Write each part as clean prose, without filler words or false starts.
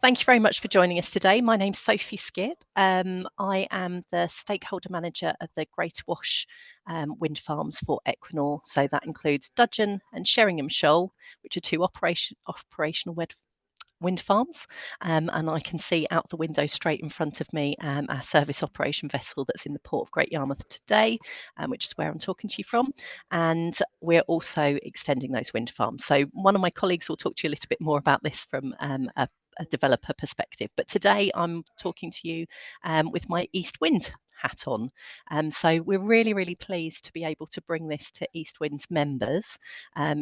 Thank you very much for joining us today. My name's Sophie Skip. I am the stakeholder manager of the Greater Wash wind farms for Equinor. So that includes Dudgeon and Sheringham Shoal, which are two operational wind farms. And I can see out the window straight in front of me our service operation vessel that's in the port of Great Yarmouth today, which is where I'm talking to you from. And we're also extending those wind farms. So one of my colleagues will talk to you a little bit more about this from a developer perspective. But today I'm talking to you with my EastWind hat on. So we're really, really pleased to be able to bring this to EastWind's members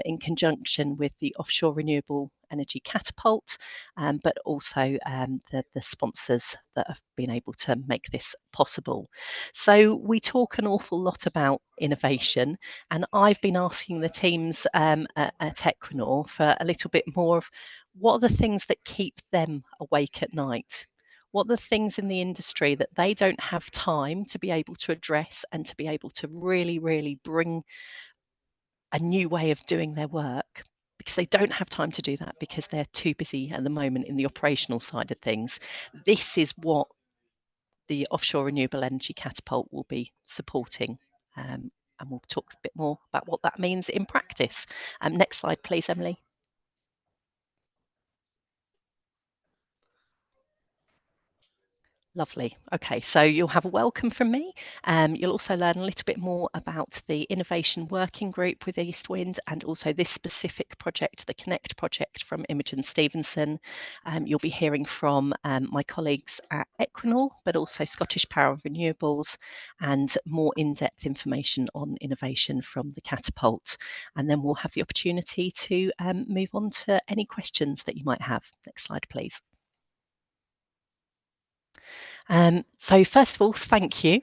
in conjunction with the Offshore Renewable Energy Catapult, but also the sponsors that have been able to make this possible. So we talk an awful lot about innovation, and I've been asking the teams at Equinor for a little bit more of what are the things that keep them awake at night? What are the things in the industry that they don't have time to be able to address and to be able to really, really bring a new way of doing their work? Because they don't have time to do that because they're too busy at the moment in the operational side of things. This is what the Offshore Renewable Energy Catapult will be supporting. And we'll talk a bit more about what that means in practice. Next slide, please, Emily. Lovely. Okay, so you'll have a welcome from me. You'll also learn a little bit more about the Innovation Working Group with EastWind and also this specific project, the Connect project from Imogen Stevenson. You'll be hearing from my colleagues at Equinor, but also Scottish Power and Renewables, and more in-depth information on innovation from the Catapult. And then we'll have the opportunity to move on to any questions that you might have. Next slide, please. So first of all, thank you.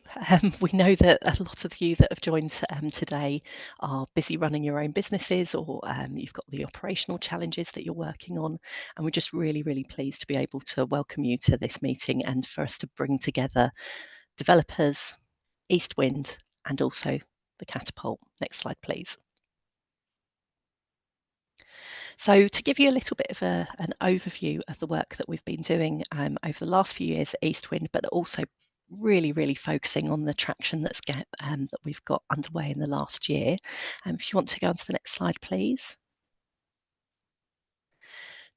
We know that a lot of you that have joined today are busy running your own businesses, or you've got the operational challenges that you're working on. And we're just really, really pleased to be able to welcome you to this meeting and for us to bring together developers, EastWind, and also the Catapult. Next slide, please. So to give you a little bit of an overview of the work that we've been doing over the last few years at EastWind, but also really, really focusing on the traction that we've got underway in the last year. If you want to go on to the next slide, please.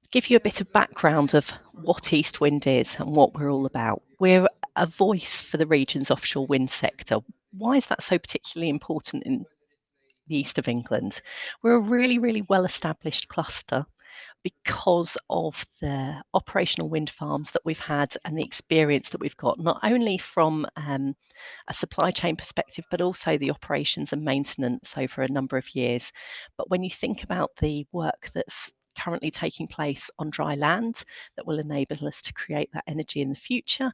To give you a bit of background of what EastWind is and what we're all about. We're a voice for the region's offshore wind sector. Why is that so particularly important in the east of England? We're a really, really well-established cluster because of the operational wind farms that we've had and the experience that we've got, not only from a supply chain perspective, but also the operations and maintenance over a number of years. But when you think about the work that's currently taking place on dry land that will enable us to create that energy in the future,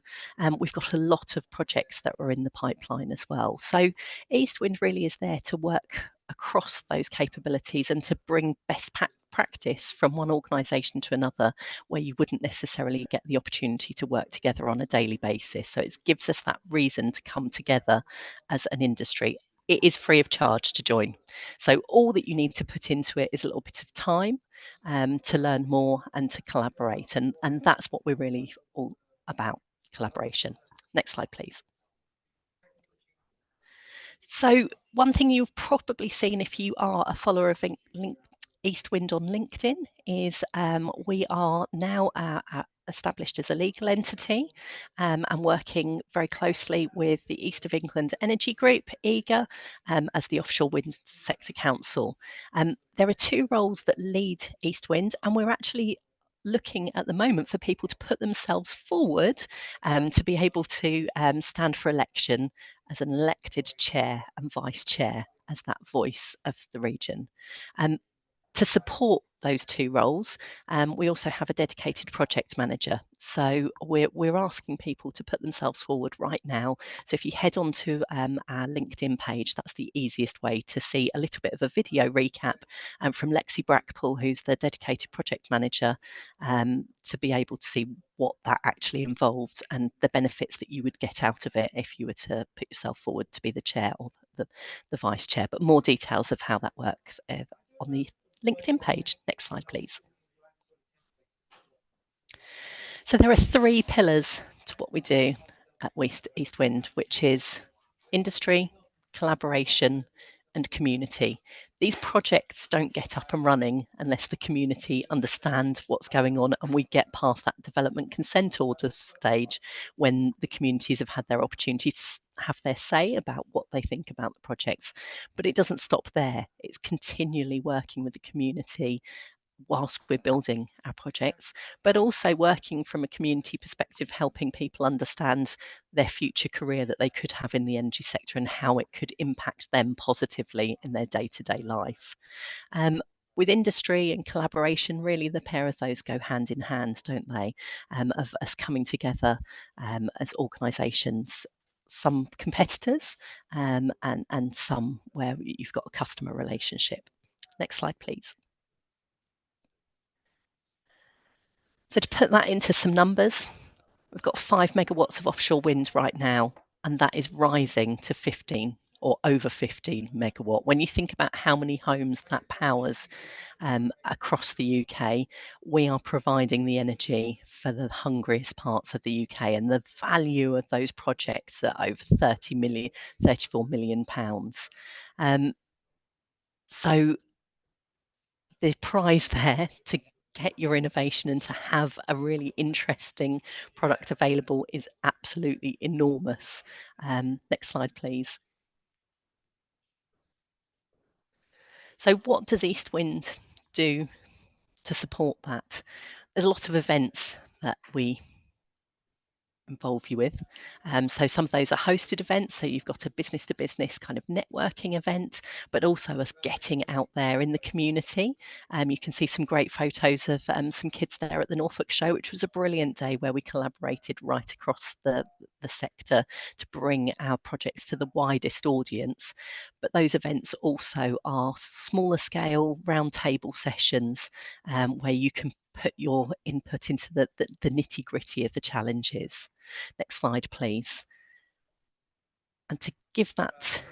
we've got a lot of projects that are in the pipeline as well. So EastWind really is there to work across those capabilities and to bring best practice from one organisation to another where you wouldn't necessarily get the opportunity to work together on a daily basis. So it gives us that reason to come together as an industry. It is free of charge to join. So all that you need to put into it is a little bit of time to learn more and to collaborate. And that's what we're really all about, collaboration. Next slide, please. So one thing you've probably seen if you are a follower of EastWind on LinkedIn is we are now established as a legal entity and working very closely with the East of England Energy Group, EGA, as the Offshore Wind Sector Council. There are two roles that lead EastWind, and we're actually looking at the moment for people to put themselves forward to be able to stand for election as an elected chair and vice chair as that voice of the region. To support those two roles, we also have a dedicated project manager. So we're asking people to put themselves forward right now. So if you head on to our LinkedIn page, that's the easiest way to see a little bit of a video recap from Lexi Brackpool, who's the dedicated project manager, to be able to see what that actually involves and the benefits that you would get out of it if you were to put yourself forward to be the chair or the vice chair. But more details of how that works on the LinkedIn page. Next slide, please. So there are 3 pillars to what we do at EastWind, which is industry, collaboration, and community. These projects don't get up and running unless the community understand what's going on and we get past that development consent order stage, when the communities have had their opportunity to have their say about what they think about the projects. But it doesn't stop there. It's continually working with the community whilst we're building our projects, but also working from a community perspective, helping people understand their future career that they could have in the energy sector and how it could impact them positively in their day-to-day life. With industry and collaboration, really the pair of those go hand in hand, don't they? Of us coming together as organisations, some competitors and some where you've got a customer relationship. Next slide, please. So to put that into some numbers, we've got 5 megawatts of offshore wind right now, and that is rising to 15 or over 15 megawatt. When you think about how many homes that powers across the UK, we are providing the energy for the hungriest parts of the UK, and the value of those projects are over 34 million pounds. So the prize there to get your innovation and to have a really interesting product available is absolutely enormous. Next slide, please. So what does EastWind do to support that? There's a lot of events that we involve you with. So some of those are hosted events, so you've got a business to business kind of networking event, but also us getting out there in the community. You can see some great photos of some kids there at the Norfolk show, which was a brilliant day where we collaborated right across the sector to bring our projects to the widest audience. But those events also are smaller scale roundtable sessions where you can put your input into the nitty gritty of the challenges. Next slide, please. And to give that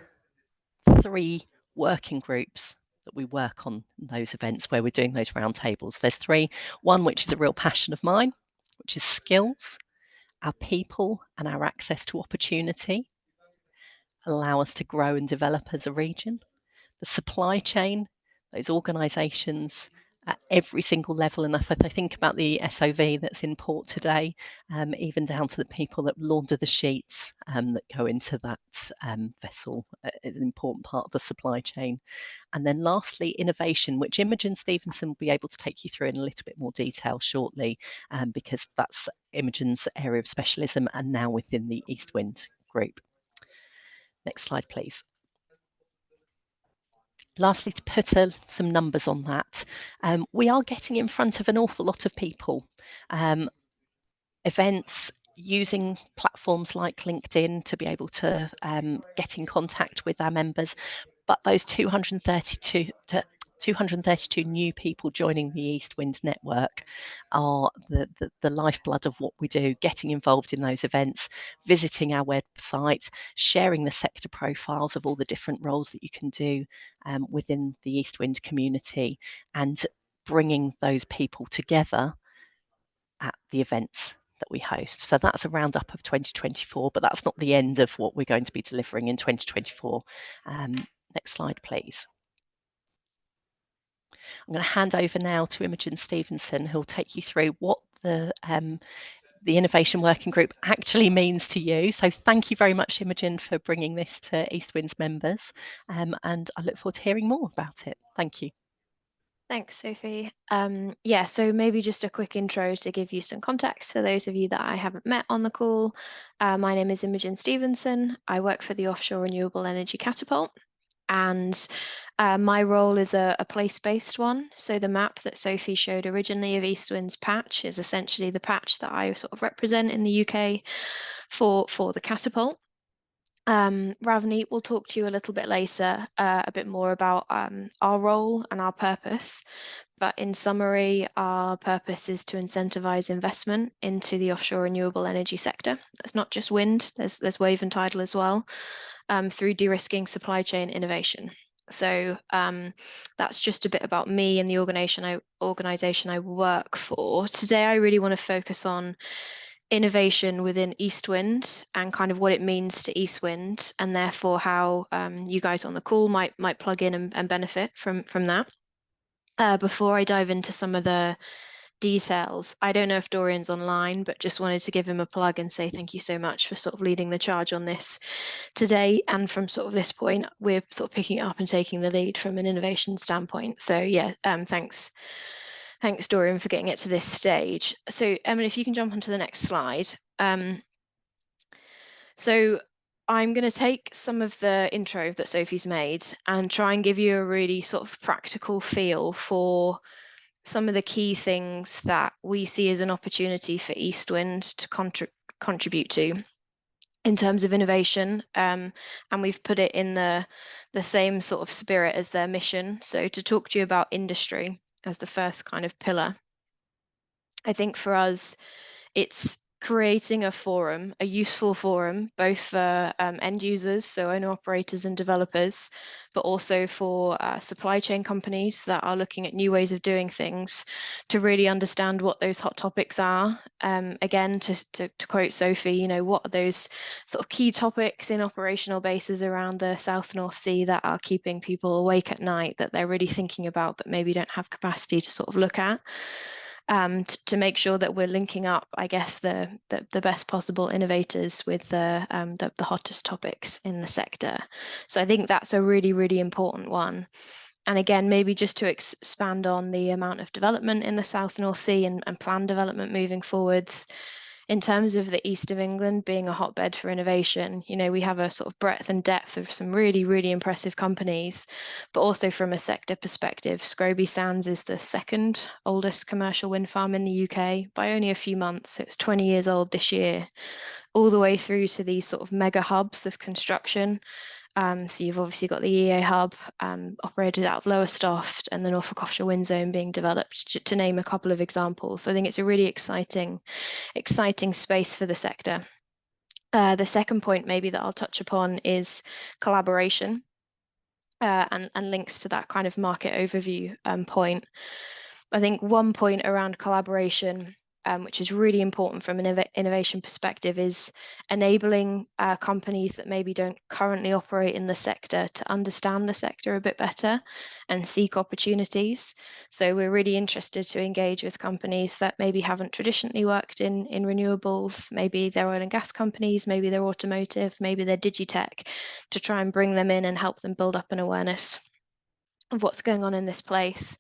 3 working groups that we work on those events where we're doing those roundtables, there's 3. One, which is a real passion of mine, which is skills, our people and our access to opportunity allow us to grow and develop as a region. The supply chain, those organisations at every single level. And if I think about the SOV that's in port today, even down to the people that launder the sheets that go into that vessel, is an important part of the supply chain. And then lastly, innovation, which Imogen Stevenson will be able to take you through in a little bit more detail shortly, because that's Imogen's area of specialism and now within the EastWind group. Next slide, please. Lastly, to put some numbers on that, we are getting in front of an awful lot of people. Events, using platforms like LinkedIn to be able to get in contact with our members, but those 232 new people joining the EastWind network are the lifeblood of what we do, getting involved in those events, visiting our website, sharing the sector profiles of all the different roles that you can do within the EastWind community, and bringing those people together at the events that we host. So that's a roundup of 2024, but that's not the end of what we're going to be delivering in 2024. Next slide, please. I'm going to hand over now to Imogen Stevenson, who'll take you through what the Innovation Working Group actually means to you. So thank you very much, Imogen, for bringing this to EastWind's members, and I look forward to hearing more about it. Thank you. Thanks, Sophie. Yeah, so maybe just a quick intro to give you some context for those of you that I haven't met on the call. My name is Imogen Stevenson. I work for the Offshore Renewable Energy Catapult, and my role is a place-based one. So the map that Sophie showed originally of EastWind's patch is essentially the patch that I sort of represent in the UK for the Catapult. Ravneet will talk to you a little bit later a bit more about our role and our purpose. But in summary, our purpose is to incentivize investment into the offshore renewable energy sector. That's not just wind, there's wave and tidal as well, through de-risking supply chain innovation. So that's just a bit about me and the organization I work for. Today, I really want to focus on innovation within EastWind and kind of what it means to EastWind, and therefore how you guys on the call might plug in and benefit from that. Before I dive into some of the details, I don't know if Dorian's online, but just wanted to give him a plug and say thank you so much for sort of leading the charge on this today. And from sort of this point, we're sort of picking it up and taking the lead from an innovation standpoint. So yeah, thanks, Dorian, for getting it to this stage. So Emily, if you can jump onto the next slide. So I'm going to take some of the intro that Sophie's made and try and give you a really sort of practical feel for some of the key things that we see as an opportunity for EastWind to contribute to in terms of innovation, and we've put it in the same sort of spirit as their mission. So to talk to you about industry as the first kind of pillar, I think for us, it's creating a forum, a useful forum, both for end users, so owner operators and developers, but also for supply chain companies that are looking at new ways of doing things to really understand what those hot topics are. Again, to quote Sophie, you know, what are those sort of key topics in operational bases around the South North Sea that are keeping people awake at night, that they're really thinking about, but maybe don't have capacity to sort of look at. To make sure that we're linking up, I guess, the best possible innovators with the hottest topics in the sector. So I think that's a really, really important one. And again, maybe just to expand on the amount of development in the South North Sea and planned development moving forwards. In terms of the east of England being a hotbed for innovation, you know, we have a sort of breadth and depth of some really, really impressive companies, but also from a sector perspective, Scrooby Sands is the second oldest commercial wind farm in the UK by only a few months. It's 20 years old this year, all the way through to these sort of mega hubs of construction. So you've obviously got the EA hub operated out of Lowestoft and the Norfolk Offshore Wind Zone being developed, to name a couple of examples. So I think it's a really exciting space for the sector. The second point maybe that I'll touch upon is collaboration and links to that kind of market overview point. I think one point around collaboration, which is really important from an innovation perspective, is enabling companies that maybe don't currently operate in the sector to understand the sector a bit better and seek opportunities. So we're really interested to engage with companies that maybe haven't traditionally worked in renewables. Maybe they're oil and gas companies, maybe they're automotive, maybe they're digitech, to try and bring them in and help them build up an awareness of what's going on in this place.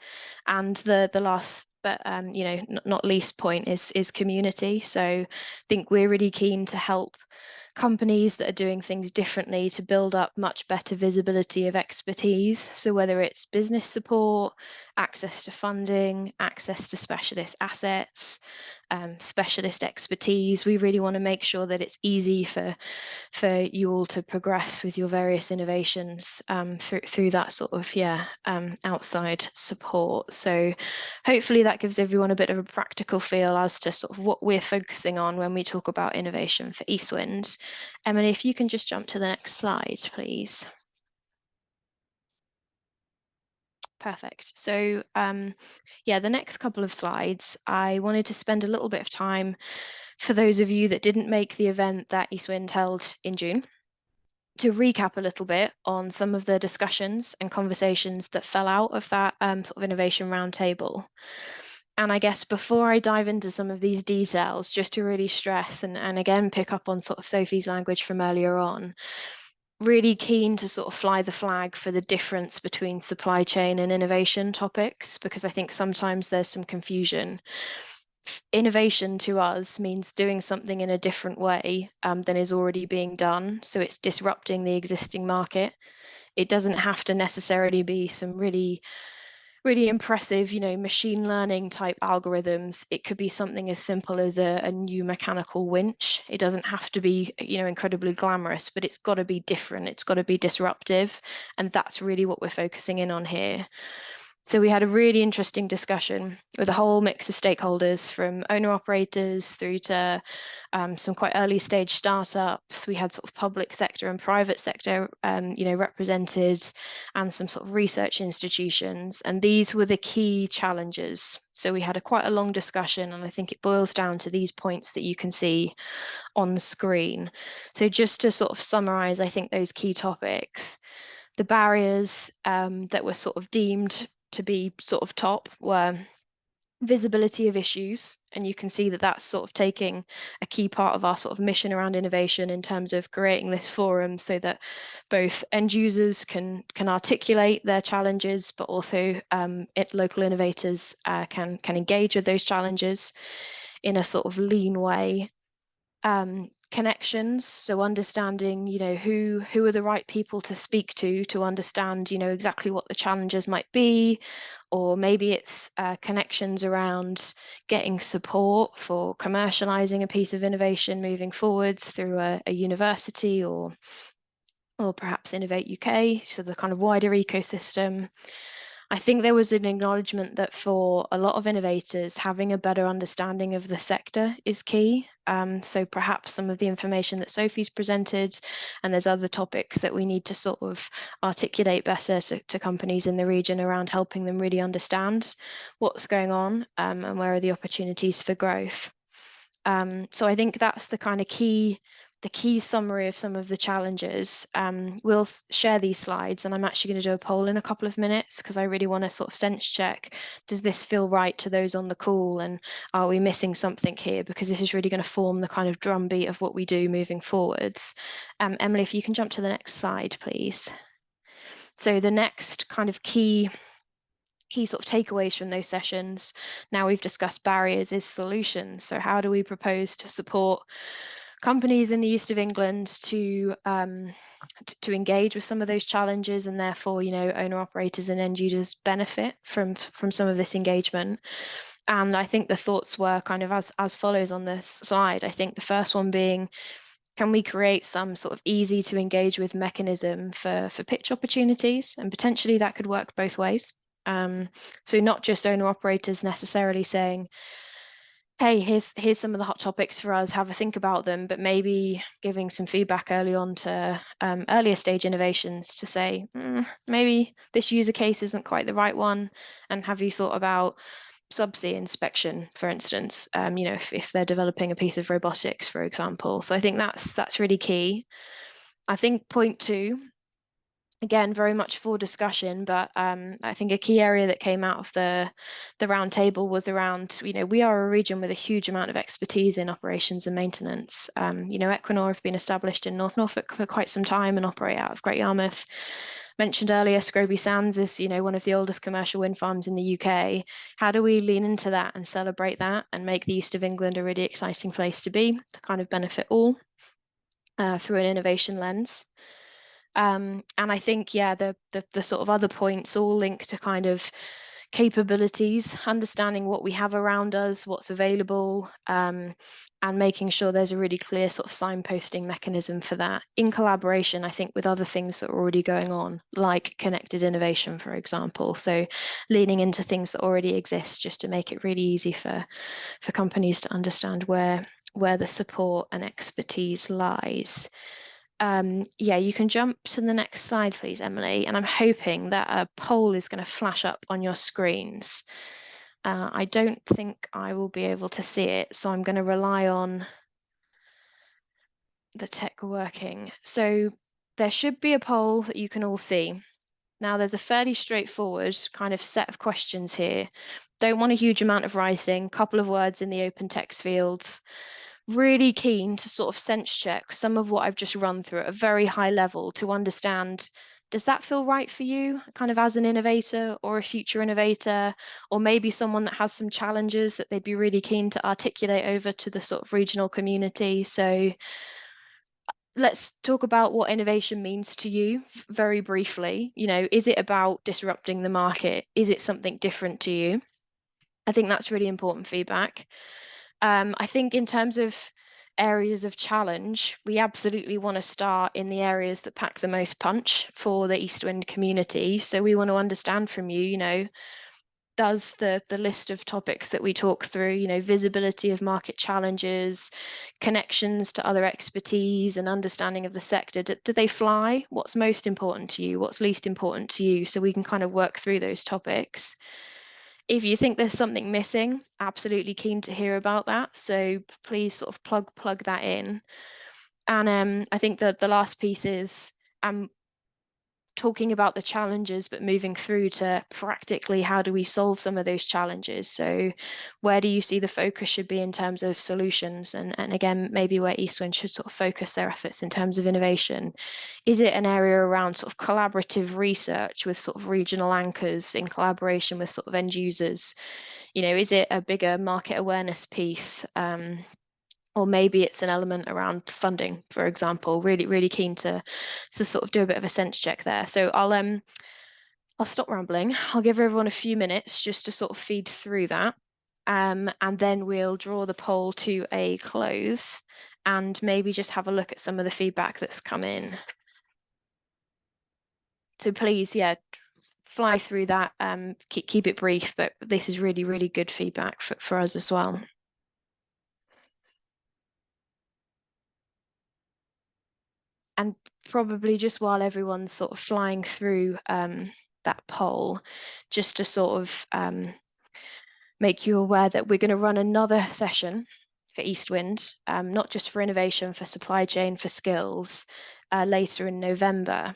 And the last but you know, not least point is community. So I think we're really keen to help companies that are doing things differently to build up much better visibility of expertise. So whether it's business support, access to funding, access to specialist assets, specialist expertise, we really want to make sure that it's easy for you all to progress with your various innovations through that sort of outside support. So hopefully that gives everyone a bit of a practical feel as to sort of what we're focusing on when we talk about innovation for EastWind. Emily, if you can just jump to the next slide, please. Perfect. So yeah, the next couple of slides, I wanted to spend a little bit of time for those of you that didn't make the event that EastWind held in June, to recap a little bit on some of the discussions and conversations that fell out of that sort of innovation roundtable. And I guess before I dive into some of these details, just to really stress and again pick up on sort of Sophie's language from earlier on, really keen to sort of fly the flag for the difference between supply chain and innovation topics, because I think sometimes there's some confusion. Innovation to us means doing something in a different way than is already being done. So it's disrupting the existing market. It doesn't have to necessarily be some really impressive, you know, machine learning type algorithms. It could be something as simple as a new mechanical winch. It doesn't have to be, you know, incredibly glamorous, but it's got to be different. It's got to be disruptive. And that's really what we're focusing in on here. So we had a really interesting discussion with a whole mix of stakeholders, from owner-operators through to some quite early stage startups. We had sort of public sector and private sector, represented, and some sort of research institutions. And these were the key challenges. So we had quite a long discussion, and I think it boils down to these points that you can see on screen. So just to sort of summarize, I think those key topics, the barriers that were sort of deemed to be sort of top were visibility of issues, and you can see that that's sort of taking a key part of our sort of mission around innovation in terms of creating this forum so that both end users can articulate their challenges, but also local innovators can engage with those challenges in a sort of lean way. Connections, so understanding, who are the right people to speak to understand, exactly what the challenges might be, or maybe it's connections around getting support for commercializing a piece of innovation moving forwards through a university or perhaps Innovate UK, so the kind of wider ecosystem. I think there was an acknowledgement that for a lot of innovators, having a better understanding of the sector is key. So perhaps some of the information that Sophie's presented, and there's other topics that we need to sort of articulate better to companies in the region around helping them really understand what's going on and where are the opportunities for growth. So I think that's the kind of key summary of some of the challenges. We'll share these slides, and I'm actually going to do a poll in a couple of minutes because I really want to sort of sense check, does this feel right to those on the call, and are we missing something here? Because this is really going to form the kind of drumbeat of what we do moving forwards. Emily, if you can jump to the next slide, please. So the next kind of key sort of takeaways from those sessions, now we've discussed barriers, is solutions. So how do we propose to support companies in the east of England to engage with some of those challenges, and therefore, owner operators and end users benefit from some of this engagement? And I think the thoughts were kind of as follows on this slide. I think the first one being, can we create some sort of easy to engage with mechanism for pitch opportunities? And potentially that could work both ways. So not just owner operators necessarily saying, hey, here's some of the hot topics for us, have a think about them, but maybe giving some feedback early on to earlier stage innovations to say, maybe this user case isn't quite the right one, and have you thought about subsea inspection, for instance, if they're developing a piece of robotics, for example. So I think that's really key. I think point 2, again, very much for discussion, but I think a key area that came out of the round table was around, we are a region with a huge amount of expertise in operations and maintenance. Equinor have been established in North Norfolk for quite some time and operate out of Great Yarmouth. Mentioned earlier, Scroby Sands is, one of the oldest commercial wind farms in the UK. How do we lean into that and celebrate that and make the east of England a really exciting place to be, to kind of benefit all through an innovation lens? And I think, the sort of other points all link to kind of capabilities, understanding what we have around us, what's available, and making sure there's a really clear sort of signposting mechanism for that, in collaboration, I think, with other things that are already going on, like connected innovation, for example. So leaning into things that already exist, just to make it really easy for companies to understand where the support and expertise lies. You can jump to the next slide, please, Emily. And I'm hoping that a poll is going to flash up on your screens. I don't think I will be able to see it, so I'm going to rely on the tech working. So there should be a poll that you can all see. Now, there's a fairly straightforward kind of set of questions here. Don't want a huge amount of writing, couple of words in the open text fields. Really keen to sort of sense check some of what I've just run through at a very high level to understand, does that feel right for you, kind of as an innovator or a future innovator, or maybe someone that has some challenges that they'd be really keen to articulate over to the sort of regional community? So let's talk about what innovation means to you very briefly. Is it about disrupting the market? Is it something different to you? I think that's really important feedback. I think in terms of areas of challenge, we absolutely want to start in the areas that pack the most punch for the EastWind community. So we want to understand from you, you know, does the list of topics that we talk through, you know, visibility of market challenges, connections to other expertise and understanding of the sector, do they fly? What's most important to you? What's least important to you? So we can kind of work through those topics. If you think there's something missing, absolutely keen to hear about that. So please sort of plug that in. And I think that the last piece is talking about the challenges, but moving through to practically how do we solve some of those challenges. So where do you see the focus should be in terms of solutions? And again, maybe where EastWind should sort of focus their efforts in terms of innovation. Is it an area around sort of collaborative research with sort of regional anchors in collaboration with sort of end users? You know, is it a bigger market awareness piece? Or maybe it's an element around funding, for example. Really keen to sort of do a bit of a sense check there. So I'll stop rambling. I'll give everyone a few minutes just to sort of feed through that. And then we'll draw the poll to a close and maybe just have a look at some of the feedback that's come in. So please, yeah, fly through that. Keep it brief, but this is really good feedback for us as well. And probably just while everyone's sort of flying through that poll, just to sort of make you aware that we're going to run another session for EastWind, not just for innovation, for supply chain, for skills, later in November.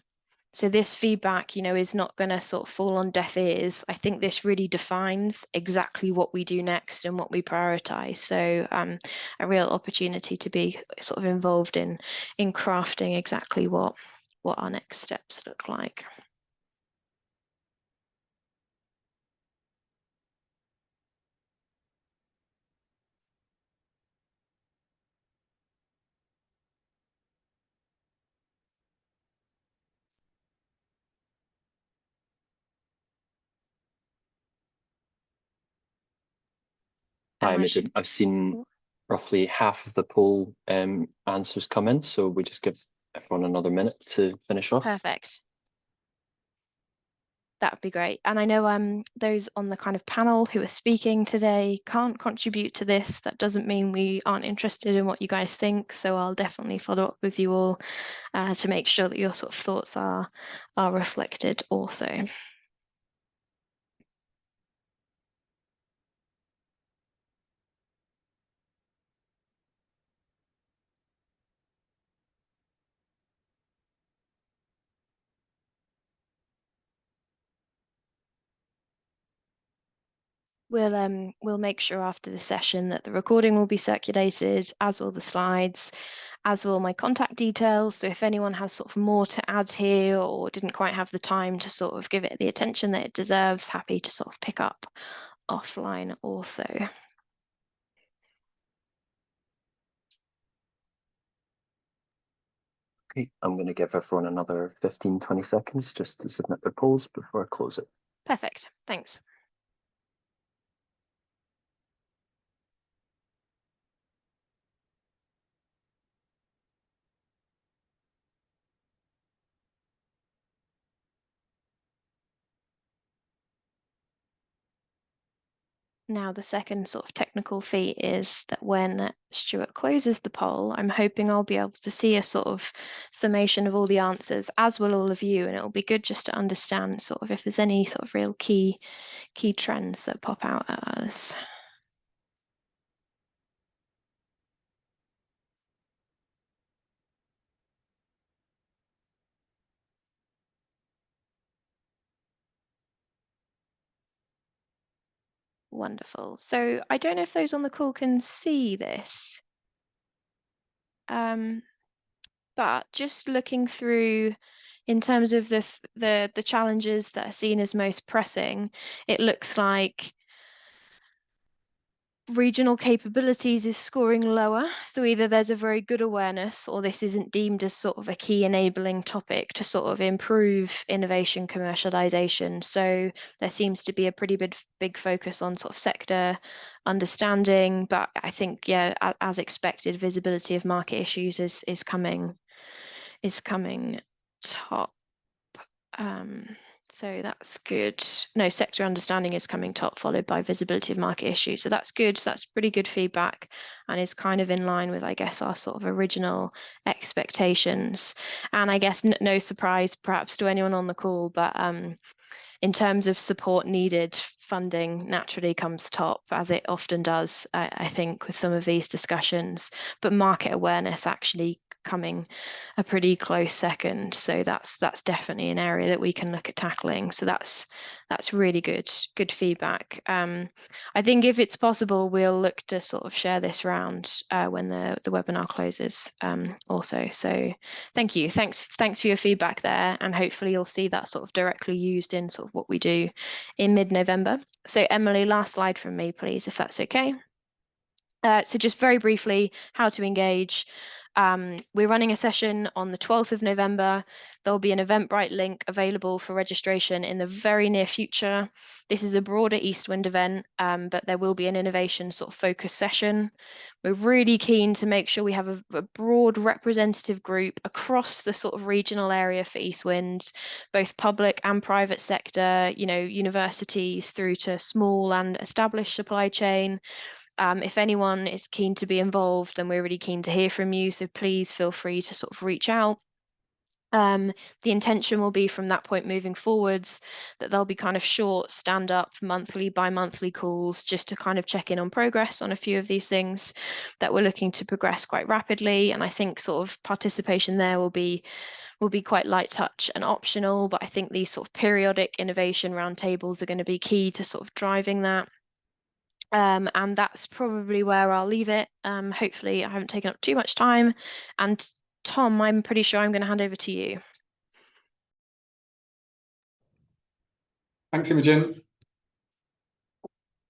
So this feedback, you know, is not going to sort of fall on deaf ears. I think this really defines exactly what we do next and what we prioritize. So a real opportunity to be sort of involved in crafting exactly what our next steps look like. Hi, Imogen. I've seen roughly half of the poll answers come in, so we just give everyone another minute to finish off. Perfect. That would be great. And I know those on the kind of panel who are speaking today can't contribute to this. That doesn't mean we aren't interested in what you guys think. So I'll definitely follow up with you all to make sure that your sort of thoughts are reflected also. We'll make sure after the session that the recording will be circulated, as will the slides, as will my contact details. So if anyone has sort of more to add here or didn't quite have the time to sort of give it the attention that it deserves, happy to sort of pick up offline also. Okay, I'm going to give everyone another 15, 20 seconds just to submit their polls before I close it. Perfect, thanks. Now, the second sort of technical feat is that when Stuart closes the poll, I'm hoping I'll be able to see a sort of summation of all the answers, as will all of you, and it'll be good just to understand sort of if there's any sort of real key trends that pop out at us. Wonderful. So I don't know if those on the call can see this, but just looking through in terms of the challenges that are seen as most pressing, it looks like regional capabilities is scoring lower. So either there's a very good awareness, or this isn't deemed as sort of a key enabling topic to sort of improve innovation commercialization. So there seems to be a pretty big focus on sort of sector understanding, but I think, yeah, as expected, visibility of market issues is coming top. So that's good. No, sector understanding is coming top, followed by visibility of market issues. So that's good. So that's pretty good feedback, and is kind of in line with, I guess, our sort of original expectations. And I guess no surprise perhaps to anyone on the call, but in terms of support needed, funding naturally comes top, as it often does, I think, with some of these discussions. But market awareness actually coming a pretty close second. So that's definitely an area that we can look at tackling. So that's really good feedback. I think if it's possible, we'll look to sort of share this round when the webinar closes also. So thank you. Thanks for your feedback there, and hopefully you'll see that sort of directly used in sort of what we do in mid-November. So Emily, last slide from me, please, if that's okay. So just very briefly, how to engage. We're running a session on the 12th of November. There'll be an Eventbrite link available for registration in the very near future. This is a broader EastWind event, but there will be an innovation sort of focus session. We're really keen to make sure we have a broad representative group across the sort of regional area for EastWind, both public and private sector, you know, universities through to small and established supply chain. If anyone is keen to be involved, then we're really keen to hear from you. So please feel free to sort of reach out. The intention will be from that point moving forwards that there'll be kind of short stand-up monthly, bi-monthly calls just to kind of check in on progress on a few of these things that we're looking to progress quite rapidly. And I think sort of participation there will be quite light touch and optional, but I think these sort of periodic innovation roundtables are going to be key to sort of driving that. And that's probably where I'll leave it. Hopefully I haven't taken up too much time. And Tom, I'm pretty sure I'm going to hand over to you. Thanks, Imogen.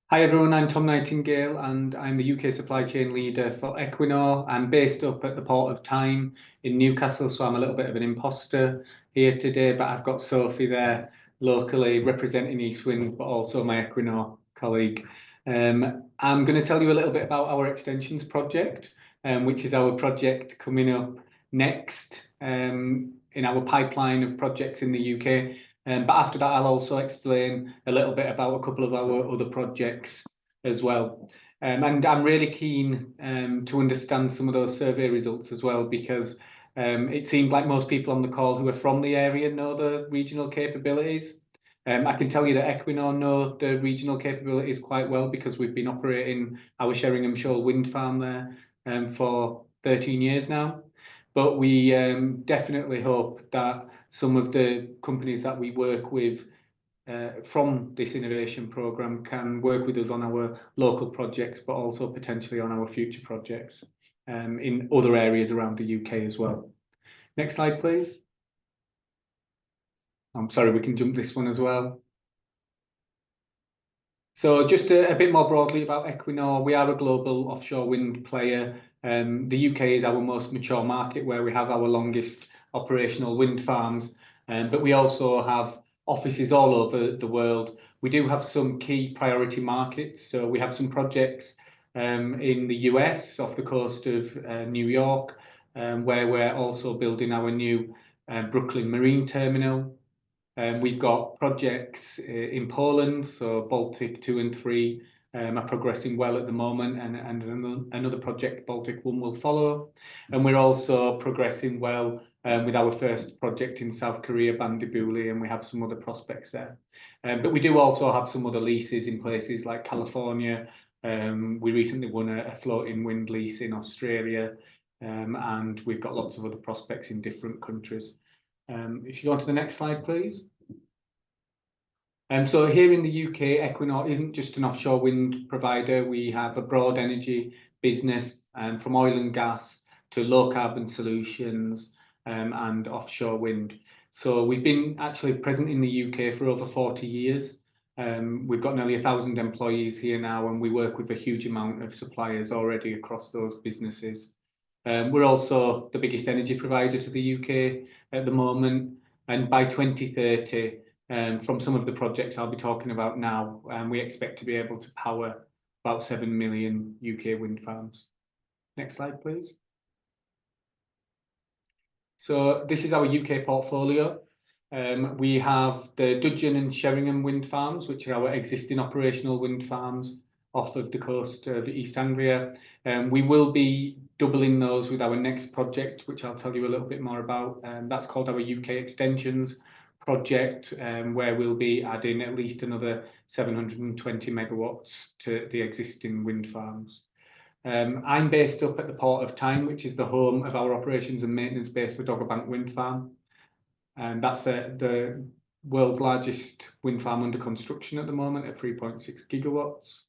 Hi everyone, I'm Tom Nightingale and I'm the UK supply chain leader for Equinor. I'm based up at the Port of Tyne in Newcastle, so I'm a little bit of an imposter here today, but I've got Sophie there locally representing EastWind, but also my Equinor colleague. I'm going to tell you a little bit about our extensions project, which is our project coming up next in our pipeline of projects in the UK. But after that, I'll also explain a little bit about a couple of our other projects as well. And I'm really keen to understand some of those survey results as well, because it seemed like most people on the call who are from the area know the regional capabilities. I can tell you that Equinor know the regional capabilities quite well because we've been operating our Sheringham Shoal wind farm there for 13 years now. But we definitely hope that some of the companies that we work with from this innovation programme can work with us on our local projects, but also potentially on our future projects in other areas around the UK as well. Next slide, please. I'm sorry, we can jump this one as well. So just a bit more broadly about Equinor, we are a global offshore wind player. The UK is our most mature market where we have our longest operational wind farms, but we also have offices all over the world. We do have some key priority markets. So we have some projects in the US off the coast of New York, where we're also building our new Brooklyn Marine Terminal. We've got projects in Poland, so Baltic 2 and 3 are progressing well at the moment, and another project, Baltic 1, will follow. And we're also progressing well with our first project in South Korea, Bandibuli, and we have some other prospects there. But we do also have some other leases in places like California. We recently won a floating wind lease in Australia, and we've got lots of other prospects in different countries. If you go on to the next slide, please. So here in the UK, Equinor isn't just an offshore wind provider. We have a broad energy business from oil and gas to low carbon solutions and offshore wind. So we've been actually present in the UK for over 40 years. We've got nearly 1,000 employees here now, and we work with a huge amount of suppliers already across those businesses. We're also the biggest energy provider to the UK at the moment, and by 2030, from some of the projects I'll be talking about now, we expect to be able to power about 7 million UK wind farms. Next slide, please. So this is our UK portfolio. We have the Dudgeon and Sheringham wind farms, which are our existing operational wind farms off of the coast of East Anglia. We will be doubling those with our next project, which I'll tell you a little bit more about. That's called our UK Extensions project, where we'll be adding at least another 720 megawatts to the existing wind farms. I'm based up at the Port of Tyne, which is the home of our operations and maintenance base for Dogger Bank Wind Farm. And that's the world's largest wind farm under construction at the moment at 3.6 gigawatts.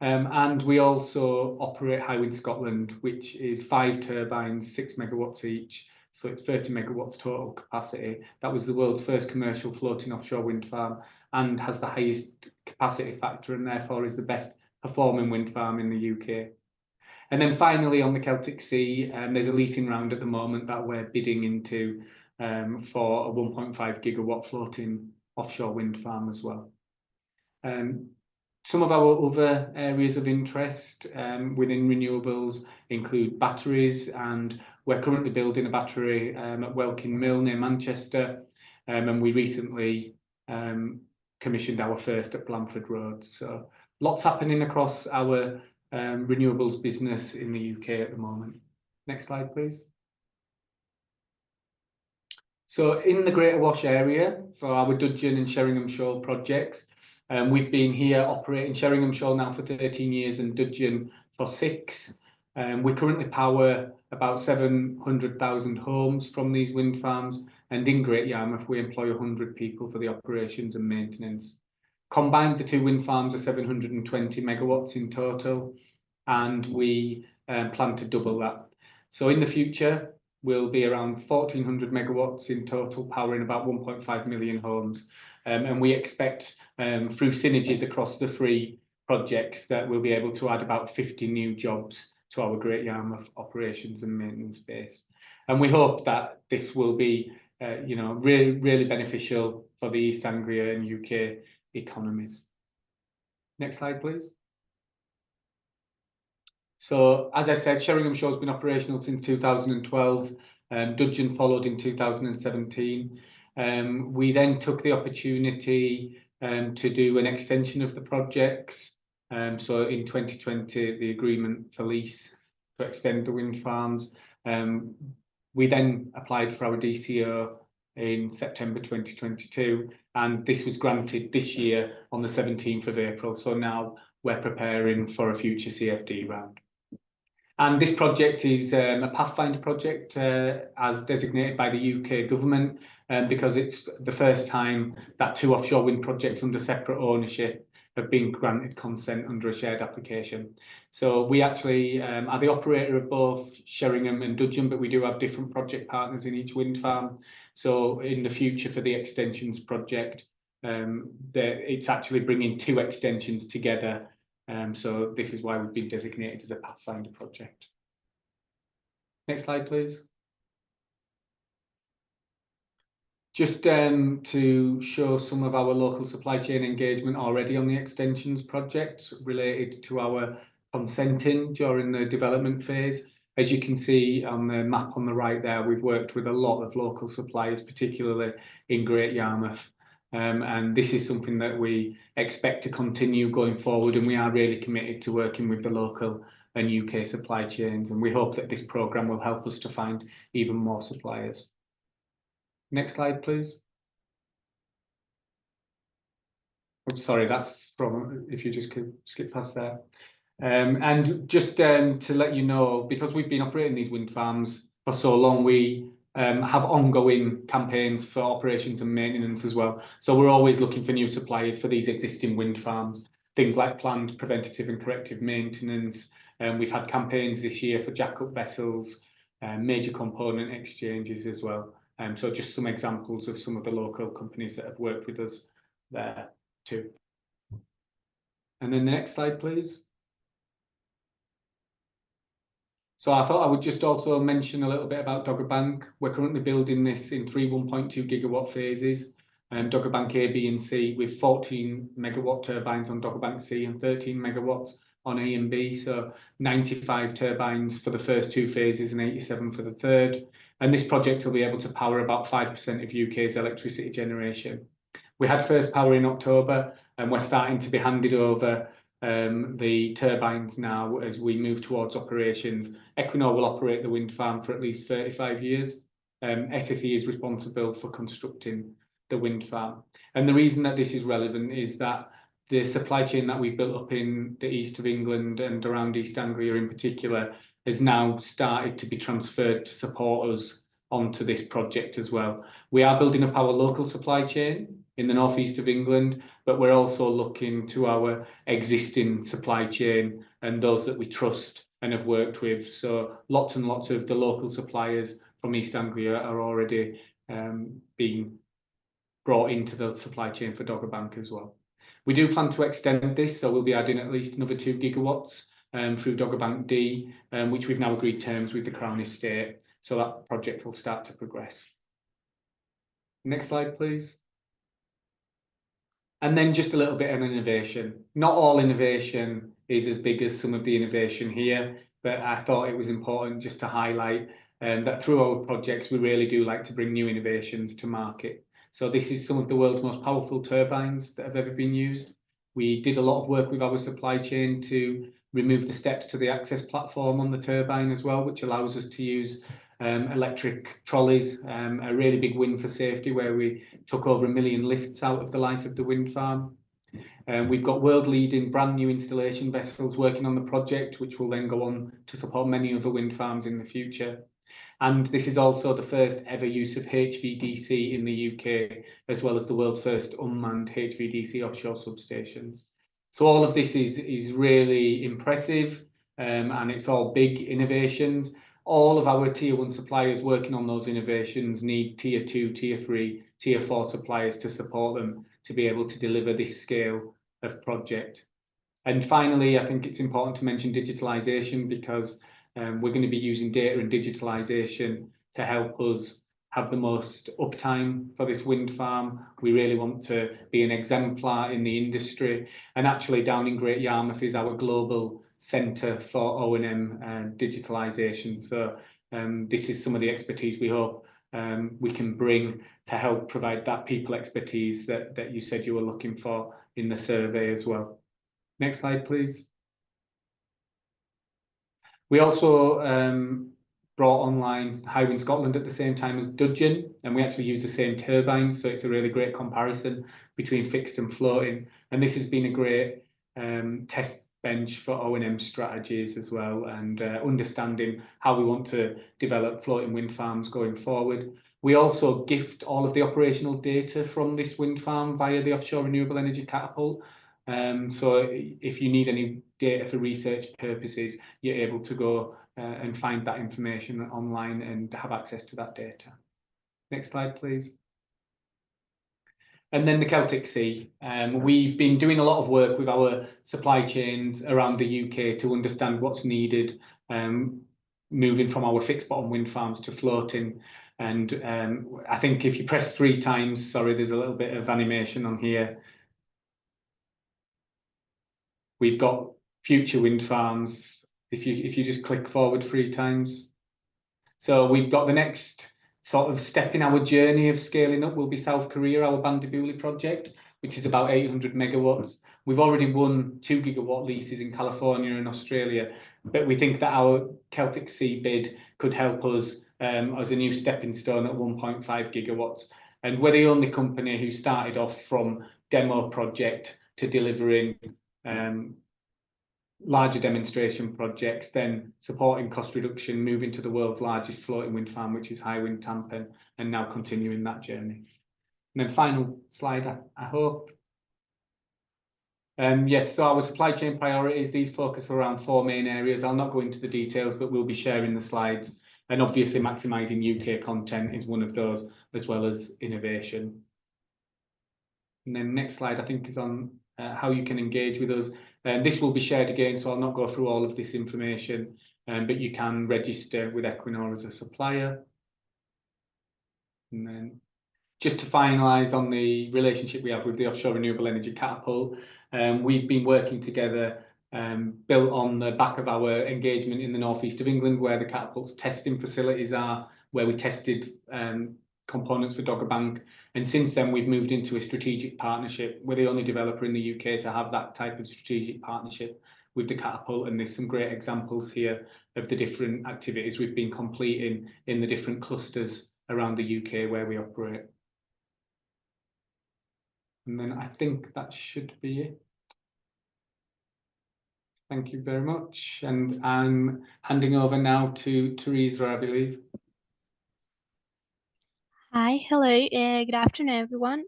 And we also operate Hywind Scotland, which is 5 turbines, 6 megawatts each. So it's 30 megawatts total capacity. That was the world's first commercial floating offshore wind farm and has the highest capacity factor, and therefore is the best performing wind farm in the UK. And then finally on the Celtic Sea, there's a leasing round at the moment that we're bidding into for a 1.5 gigawatt floating offshore wind farm as well. Some of our other areas of interest within renewables include batteries, and we're currently building a battery at Welkin Mill near Manchester, and we recently commissioned our first at Blandford Road. So lots happening across our renewables business in the UK at the moment. Next slide, please. So in the Greater Wash area for our Dudgeon and Sheringham Shoal projects, we've been here operating Sheringham Shoal now for 13 years and Dudgeon for 6. We currently power about 700,000 homes from these wind farms, and in Great Yarmouth we employ 100 people for the operations and maintenance. Combined, the two wind farms are 720 megawatts in total, and we plan to double that. So in the future, we'll be around 1,400 megawatts in total, powering about 1.5 million homes. And we expect through synergies across the 3 projects that we'll be able to add about 50 new jobs to our Great Yarmouth operations and maintenance base. And we hope that this will be really beneficial for the East Anglia and UK economies. Next slide, please. So, as I said, Sheringham Shoal has been operational since 2012. Dudgeon followed in 2017. We then took the opportunity to do an extension of the projects. So in 2020, the agreement for lease to extend the wind farms. We then applied for our DCO in September 2022, and this was granted this year on the 17th of April. So now we're preparing for a future CFD round. And this project is a Pathfinder project as designated by the UK government, because it's the first time that 2 offshore wind projects under separate ownership have been granted consent under a shared application. So we actually are the operator of both Sheringham and Dudgeon, but we do have different project partners in each wind farm. So in the future for the extensions project, it's actually bringing 2 extensions together. So this is why we've been designated as a Pathfinder project. Next slide, please. Just to show some of our local supply chain engagement already on the extensions project related to our consenting during the development phase. As you can see on the map on the right there, we've worked with a lot of local suppliers, particularly in Great Yarmouth. And this is something that we expect to continue going forward, and we are really committed to working with the local and UK supply chains, and we hope that this programme will help us to find even more suppliers. Next slide, please. Oh, sorry, that's from, if you just could skip past there. And just to let you know, because we've been operating these wind farms for so long, we have ongoing campaigns for operations and maintenance as well. So we're always looking for new suppliers for these existing wind farms, things like planned preventative and corrective maintenance. We've had campaigns this year for jack-up vessels, major component exchanges as well. So just some examples of some of the local companies that have worked with us there too. And then the next slide, please. So I thought I would just also mention a little bit about Dogger Bank. We're currently building this in 3 1.2 gigawatt phases. Dogger Bank A, B and C with 14 megawatt turbines on Dogger Bank C and 13 megawatts on A and B. So 95 turbines for the first 2 phases and 87 for the third. And this project will be able to power about 5% of UK's electricity generation. We had first power in October and we're starting to be handed over the turbines now as we move towards operations. Equinor will operate the wind farm for at least 35 years. SSE is responsible for constructing the wind farm. And the reason that this is relevant is that the supply chain that we've built up in the east of England and around East Anglia in particular has now started to be transferred to support us onto this project as well. We are building up our local supply chain in the northeast of England, but we're also looking to our existing supply chain and those that we trust and have worked with. So lots and lots of the local suppliers from East Anglia are already being brought into the supply chain for Dogger Bank as well. We do plan to extend this, so we'll be adding at least another 2 gigawatts through Dogger Bank D, which we've now agreed terms with the Crown Estate. So that project will start to progress. Next slide, please. And then just a little bit on innovation. Not all innovation is as big as some of the innovation here, but I thought it was important just to highlight that through our projects, we really do like to bring new innovations to market. So this is some of the world's most powerful turbines that have ever been used. We did a lot of work with our supply chain to remove the steps to the access platform on the turbine as well, which allows us to use electric trolleys, a really big win for safety where we took over 1 million lifts out of the life of the wind farm. We've got world-leading brand new installation vessels working on the project, which will then go on to support many other wind farms in the future. And this is also the first ever use of HVDC in the UK, as well as the world's first unmanned HVDC offshore substations. So all of this is really impressive, and it's all big innovations. All of our tier 1 suppliers working on those innovations need tier 2, tier 3, tier 4 suppliers to support them to be able to deliver this scale of project. And finally, I think it's important to mention digitalization because we're going to be using data and digitalization to help us have the most uptime for this wind farm. We really want to be an exemplar in the industry. And actually down in Great Yarmouth is our global centre for O&M and digitalisation. So this is some of the expertise we hope we can bring to help provide that people expertise that you said you were looking for in the survey as well. Next slide, please. We also brought online Hywind Scotland at the same time as Dudgeon, and we actually use the same turbines, so it's a really great comparison between fixed and floating. And this has been a great test bench for O&M strategies as well, and understanding how we want to develop floating wind farms going forward. We also gift all of the operational data from this wind farm via the Offshore Renewable Energy Catapult. So if you need any data for research purposes, you're able to go and find that information online and have access to that data. Next slide, please. And then the Celtic Sea. We've been doing a lot of work with our supply chains around the UK to understand what's needed, moving from our fixed bottom wind farms to floating. And I think if you press 3 times, sorry, there's a little bit of animation on here. We've got future wind farms. If you just click forward 3 times. So we've got the next sort of step in our journey of scaling up will be South Korea, our Bandibuli project, which is about 800 megawatts. We've already won 2 gigawatt leases in California and Australia, but we think that our Celtic Sea bid could help us as a new stepping stone at 1.5 gigawatts. And we're the only company who started off from demo project to delivering larger demonstration projects, then supporting cost reduction, moving to the world's largest floating wind farm, which is Hywind Tampen, and now continuing that journey. And then final slide, I hope. Yes, so our supply chain priorities, these focus around 4 main areas. I'll not go into the details, but we'll be sharing the slides. And obviously maximising UK content is one of those, as well as innovation. And then next slide, I think, is on how you can engage with us. This will be shared again, so I'll not go through all of this information, but you can register with Equinor as a supplier. And then just to finalise on the relationship we have with the Offshore Renewable Energy Catapult, we've been working together, built on the back of our engagement in the northeast of England, where the Catapult's testing facilities are, where we tested components for Dogger Bank. And since then, we've moved into a strategic partnership. We're the only developer in the UK to have that type of strategic partnership with the Catapult. And there's some great examples here of the different activities we've been completing in the different clusters around the UK where we operate. And then I think that should be it. Thank you very much. And I'm handing over now to Teresa, I believe. Hi, hello, good afternoon, everyone.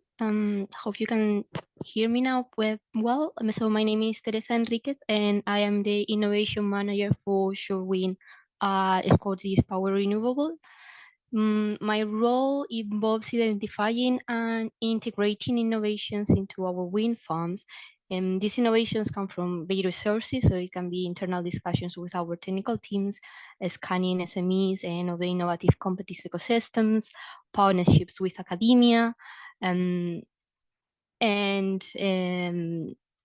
Hope you can hear me now well. So my name is Teresa Enriquez, and I am the Innovation Manager for Offshore Wind at Scottish Power Renewable. My role involves identifying and integrating innovations into our wind farms. And these innovations come from various sources, so it can be internal discussions with our technical teams, scanning SMEs and other innovative companies ecosystems, partnerships with academia, and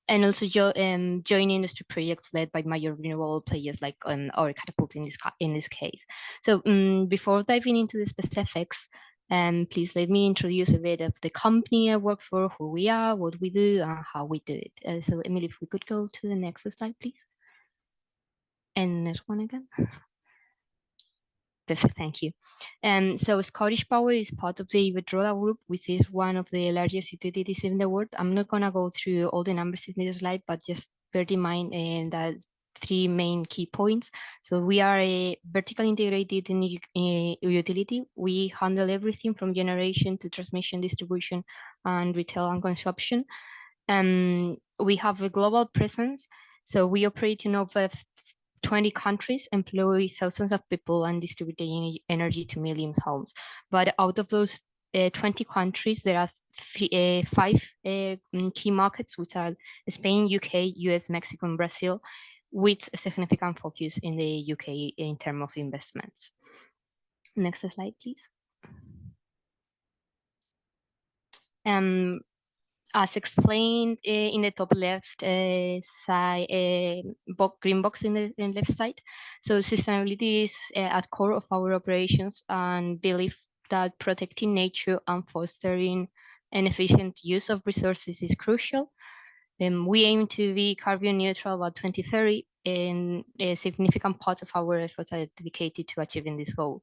also joining industry projects led by major renewable players like ORE Catapult in this case. So before diving into the specifics, please let me introduce a bit of the company I work for, who we are, what we do, and how we do it. So Emily, if we could go to the next slide, please. And next one again. Perfect, thank you. So Scottish Power is part of the Iberdrola group, which is one of the largest utilities in the world. I'm not gonna go through all the numbers in this slide, but just bear in mind that three main key points. So we are a vertically integrated utility. We handle everything from generation to transmission, distribution, and retail and consumption. We have a global presence. So we operate in over 20 countries, employ thousands of people, and distribute energy to millions of homes. But out of those 20 countries, there are five key markets, which are Spain, UK, US, Mexico, and Brazil, with a significant focus in the UK in terms of investments. Next slide, please. As explained in the top left side, green box in the left side. So sustainability is at core of our operations, and believe that protecting nature and fostering an efficient use of resources is crucial. We aim to be carbon neutral by 2030, and a significant part of our efforts are dedicated to achieving this goal.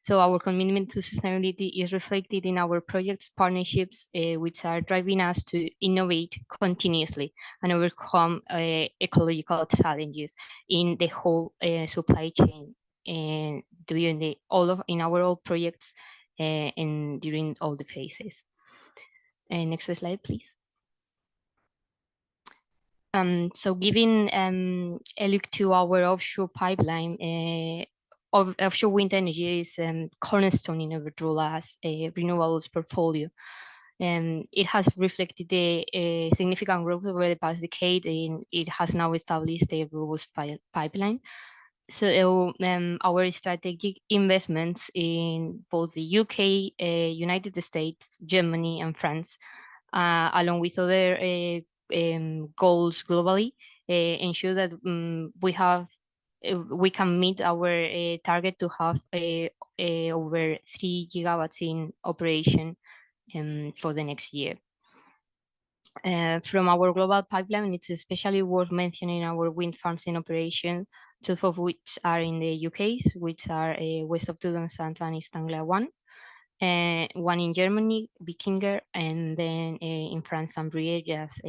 So our commitment to sustainability is reflected in our projects, partnerships, which are driving us to innovate continuously and overcome ecological challenges in the whole supply chain, and during in our all projects and during all the phases. Next slide, please. So giving a look to our offshore pipeline, offshore wind energy is cornerstone in Iberdrola's renewables portfolio. It has reflected a significant growth over the past decade, and it has now established a robust pipeline. So our strategic investments in both the UK, United States, Germany, and France, along with other goals globally, ensure that we can meet our target to have over 3 gigawatts in operation for the next year. From our global pipeline, it's especially worth mentioning our wind farms in operation, two of which are in the UK, which are west of Dudenstadt and East Anglia 1. One in Germany, Wikinger, and then in France, Saint-Brieuc, just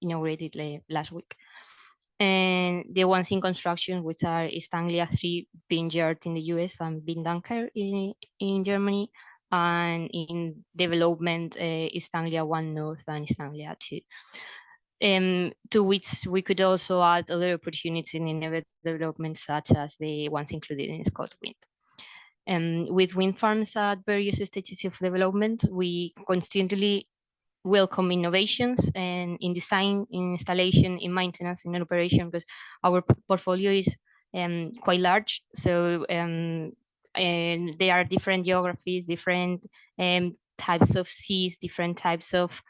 inaugurated last week. And the ones in construction, which are East Anglia 3, Vineyard in the US, and Windanker in Germany, and in development, East Anglia 1 North and East Anglia 2. To which we could also add other opportunities in development, such as the ones included in ScotWind. With wind farms at various stages of development, we constantly welcome innovations and in design, in installation, in maintenance, in operation, because our portfolio is quite large. So and there are different geographies, different types of seas, different types of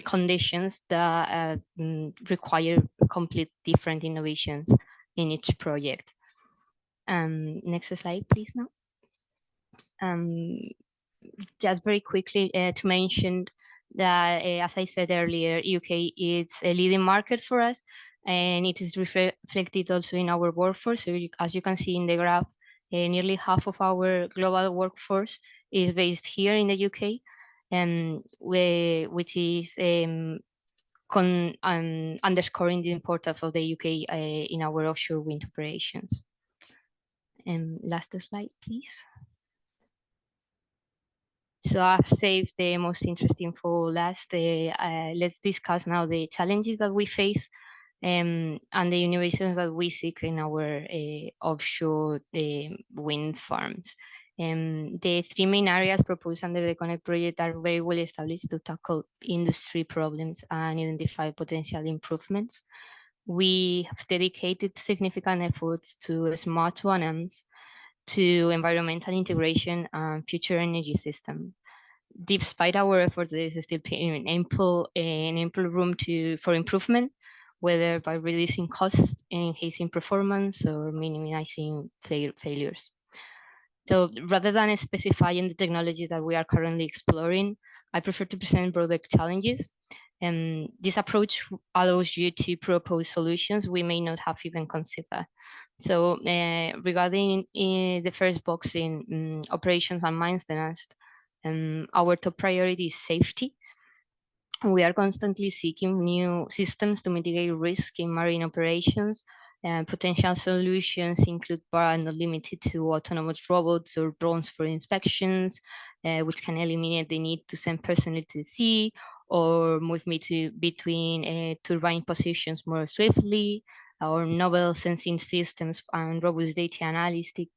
conditions that require complete different innovations in each project. Next slide, please. Now, just very quickly to mention that, as I said earlier, UK is a leading market for us, and it is reflected also in our workforce. So as you can see in the graph, nearly half of our global workforce is based here in the UK, which is underscoring the importance of the UK in our offshore wind operations. Last slide, please. So I've saved the most interesting for last. Let's discuss now the challenges that we face and the innovations that we seek in our offshore wind farms. The three main areas proposed under the Connect project are very well established to tackle industry problems and identify potential improvements. We have dedicated significant efforts to smart O&Ms, to environmental integration and future energy system. Despite our efforts, there is still ample room for improvement, whether by reducing costs, enhancing performance, or minimizing failures. So rather than specifying the technologies that we are currently exploring, I prefer to present broader challenges. This approach allows you to propose solutions we may not have even considered. So regarding the first box in operations and maintenance, our top priority is safety. We are constantly seeking new systems to mitigate risk in marine operations. Potential solutions include, but not limited to, autonomous robots or drones for inspections, which can eliminate the need to send personnel to sea or move between turbine positions more swiftly, or novel sensing systems and robust data analytics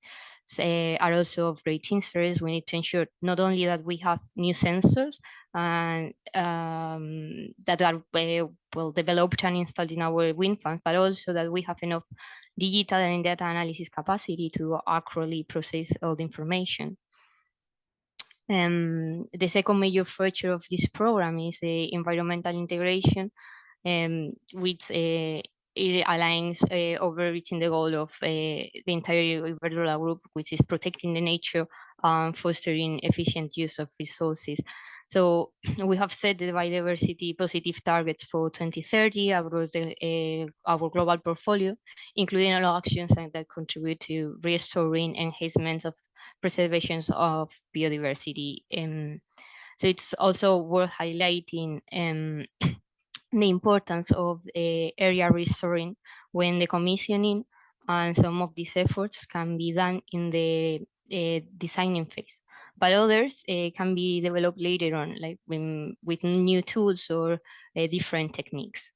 are also of great interest. We need to ensure not only that we have new sensors and that are well developed and installed in our wind farms, but also that we have enough digital and data analysis capacity to accurately process all the information. The second major feature of this program is the environmental integration, which it aligns over reaching the goal of the entire Iberdrola group, which is protecting the nature and fostering efficient use of resources. So we have set the biodiversity positive targets for 2030 across our global portfolio, including all actions that contribute to restoring enhancements of preservations of biodiversity. So it's also worth highlighting the importance of area restoring when the commissioning, and some of these efforts can be done in the designing phase, but others can be developed later on, like with new tools or different techniques.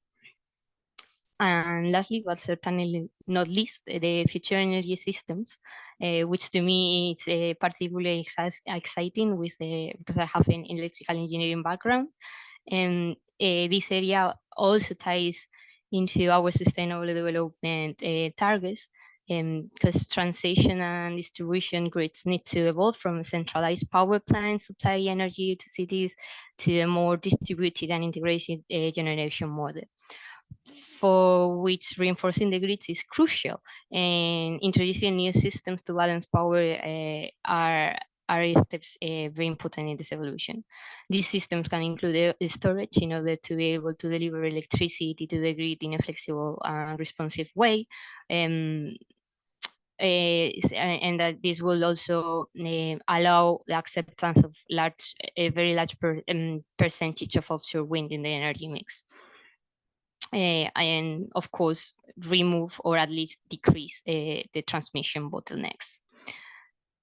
And lastly, but certainly not least, the future energy systems, which to me is particularly exciting because I have an electrical engineering background. And this area also ties into our sustainable development targets, because transition and distribution grids need to evolve from centralized power plants supply energy to cities to a more distributed and integrated generation model, for which reinforcing the grids is crucial, and introducing new systems to balance power are steps very important in this evolution. These systems can include storage in order to be able to deliver electricity to the grid in a flexible and responsive way, and that this will also allow the acceptance of a very large percentage of offshore wind in the energy mix. And of course, remove or at least decrease the transmission bottlenecks.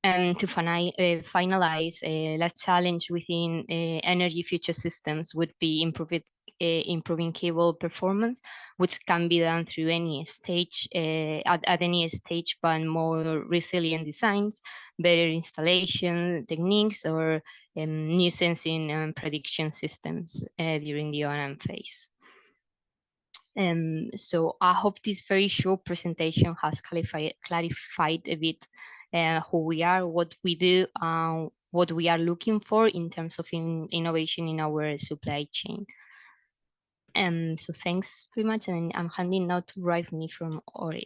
And to finalize, last challenge within energy future systems would be improved improving cable performance, which can be done through any stage, at any stage, but more resilient designs, better installation techniques, or new sensing and prediction systems during the O&M phase. So I hope this very short presentation has clarified a bit who we are, what we do, what we are looking for in terms of innovation in our supply chain. So thanks very much, and I'm handing now to Raifni from ORE.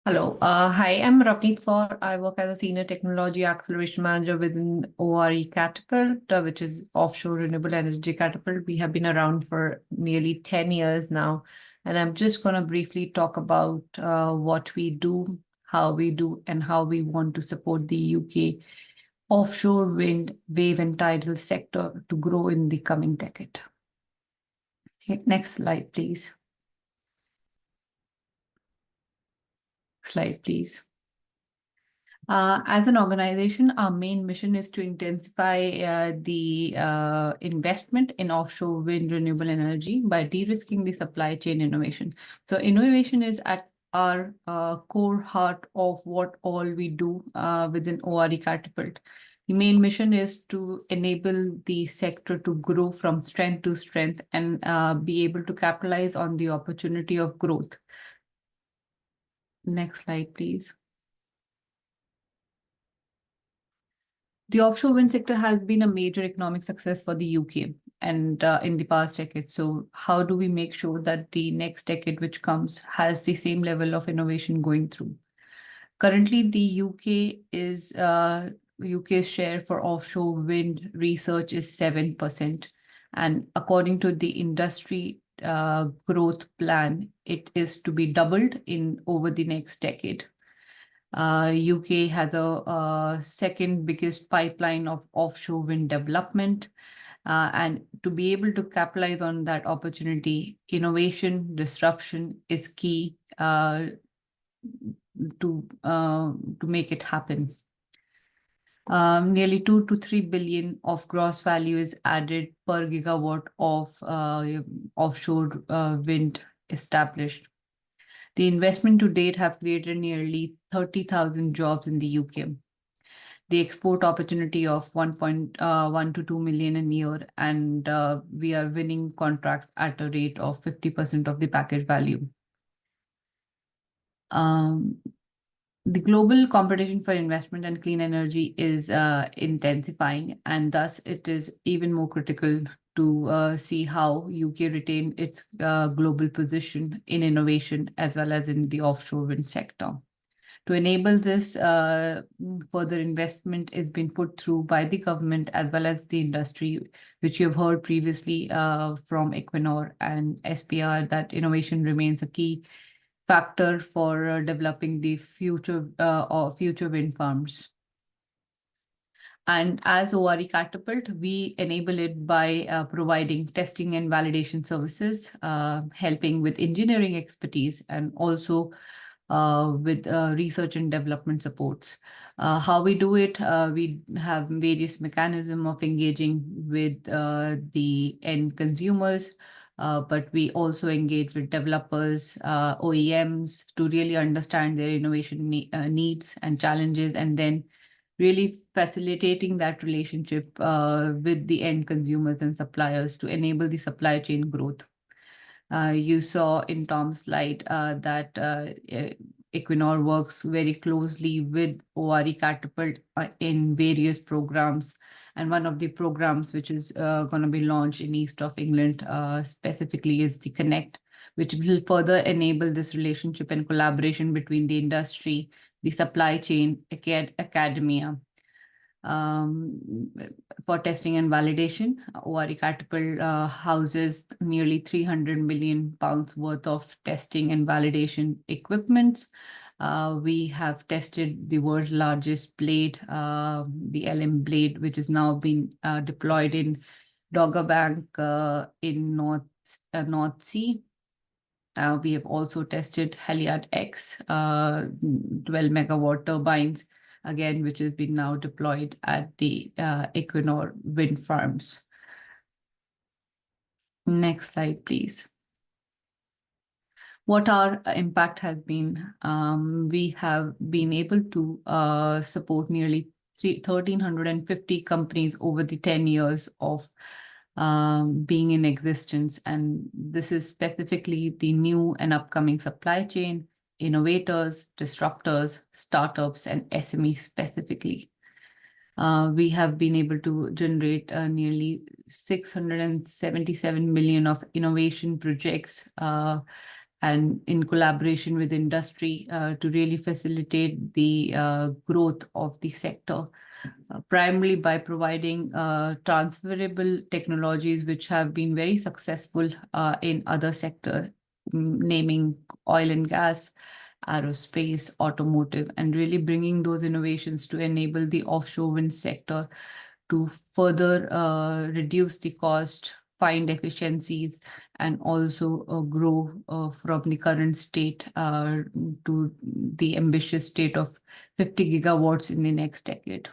Hello, hi, I'm Ravneet Kaur. I work as a Senior Technology Acceleration Manager within ORE Catapult, which is Offshore Renewable Energy Catapult. We have been around for nearly 10 years now, and I'm just going to briefly talk about what we do, how we do, and how we want to support the UK offshore wind, wave, and tidal sector to grow in the coming decade. Okay, next slide, please. Slide, please. As an organization, our main mission is to intensify the investment in offshore wind renewable energy by de-risking the supply chain innovation. So innovation is at our core heart of what all we do within ORE Catapult. The main mission is to enable the sector to grow from strength to strength and be able to capitalize on the opportunity of growth. Next slide, please. The offshore wind sector has been a major economic success for the UK and in the past decade. So how do we make sure that the next decade which comes has the same level of innovation going through? Currently, the UK's share for offshore wind research is 7%. And according to the industry growth plan, it is to be doubled over the next decade. UK has a second biggest pipeline of offshore wind development. And to be able to capitalize on that opportunity, innovation, disruption is key to make it happen. Nearly 2 to 3 billion of gross value is added per gigawatt of offshore wind established. The investment to date have created nearly 30,000 jobs in the UK. The export opportunity of 1.1 to 2 million a year, and we are winning contracts at a rate of 50% of the package value. The global competition for investment and clean energy is intensifying, and thus it is even more critical to see how UK retain its global position in innovation as well as in the offshore wind sector. To enable this, further investment is being put through by the government as well as the industry, which you have heard previously from Equinor and SPR, that innovation remains a key factor for developing the future wind farms. And as ORE Catapult, we enable it by providing testing and validation services, helping with engineering expertise, and also with research and development supports. How we do it, we have various mechanisms of engaging with the end consumers, but we also engage with developers, OEMs, to really understand their innovation needs and challenges, and then really facilitating that relationship with the end consumers and suppliers to enable the supply chain growth. You saw in Tom's slide that Equinor works very closely with ORE Catapult in various programs. And one of the programs which is going to be launched in East of England specifically is the Connect, which will further enable this relationship and collaboration between the industry, the supply chain, academia. For testing and validation, ORE Catapult houses nearly £300 million worth of testing and validation equipments. We have tested the world's largest blade, the LM blade, which is now being deployed in Dogger Bank in North Sea. We have also tested Heliad X, 12 megawatt turbines, again, which has been now deployed at the Equinor wind farms. Next slide, please. What our impact has been, we have been able to support nearly 1,350 companies over the 10 years of being in existence. And this is specifically the new and upcoming supply chain, innovators, disruptors, startups, and SMEs specifically. We have been able to generate nearly 677 million of innovation projects and in collaboration with industry to really facilitate the growth of the sector, primarily by providing transferable technologies which have been very successful in other sectors, naming oil and gas, aerospace, automotive, and really bringing those innovations to enable the offshore wind sector to further reduce the cost, find efficiencies, and also grow from the current state to the ambitious state of 50 gigawatts in the next decade.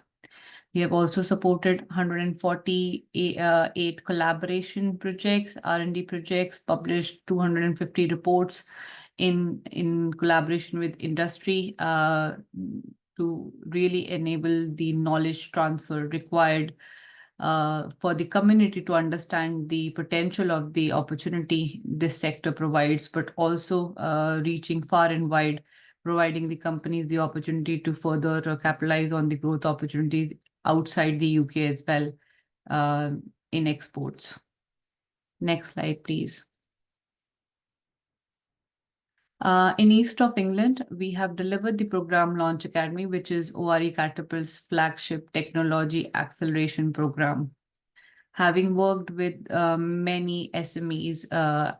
We have also supported 148 collaboration projects, R&D projects, published 250 reports in collaboration with industry to really enable the knowledge transfer required for the community to understand the potential of the opportunity this sector provides, but also reaching far and wide, providing the companies the opportunity to further capitalize on the growth opportunities outside the UK as well in exports. Next slide, please. In East of England, we have delivered the program Launch Academy, which is ORE Catapult's flagship technology acceleration program. Having worked with many SMEs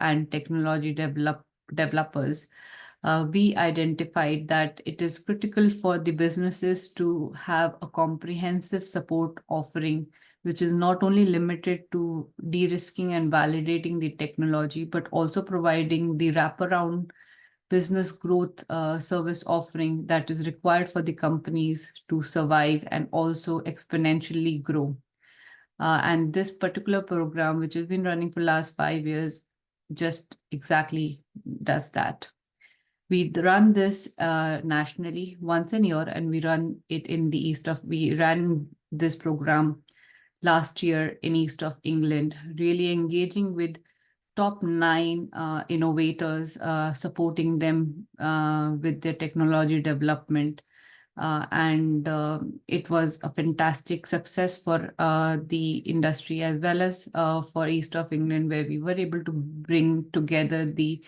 and technology developers, we identified that it is critical for the businesses to have a comprehensive support offering, which is not only limited to de-risking and validating the technology, but also providing the wraparound business growth service offering that is required for the companies to survive and also exponentially grow. And this particular program, which has been running for the last 5 years, just exactly does that. We run this nationally once a year, and we run it in the we ran this program last year in East of England, really engaging with top 9 innovators, supporting them with their technology development. And it was a fantastic success for the industry as well as for East of England, where we were able to bring together the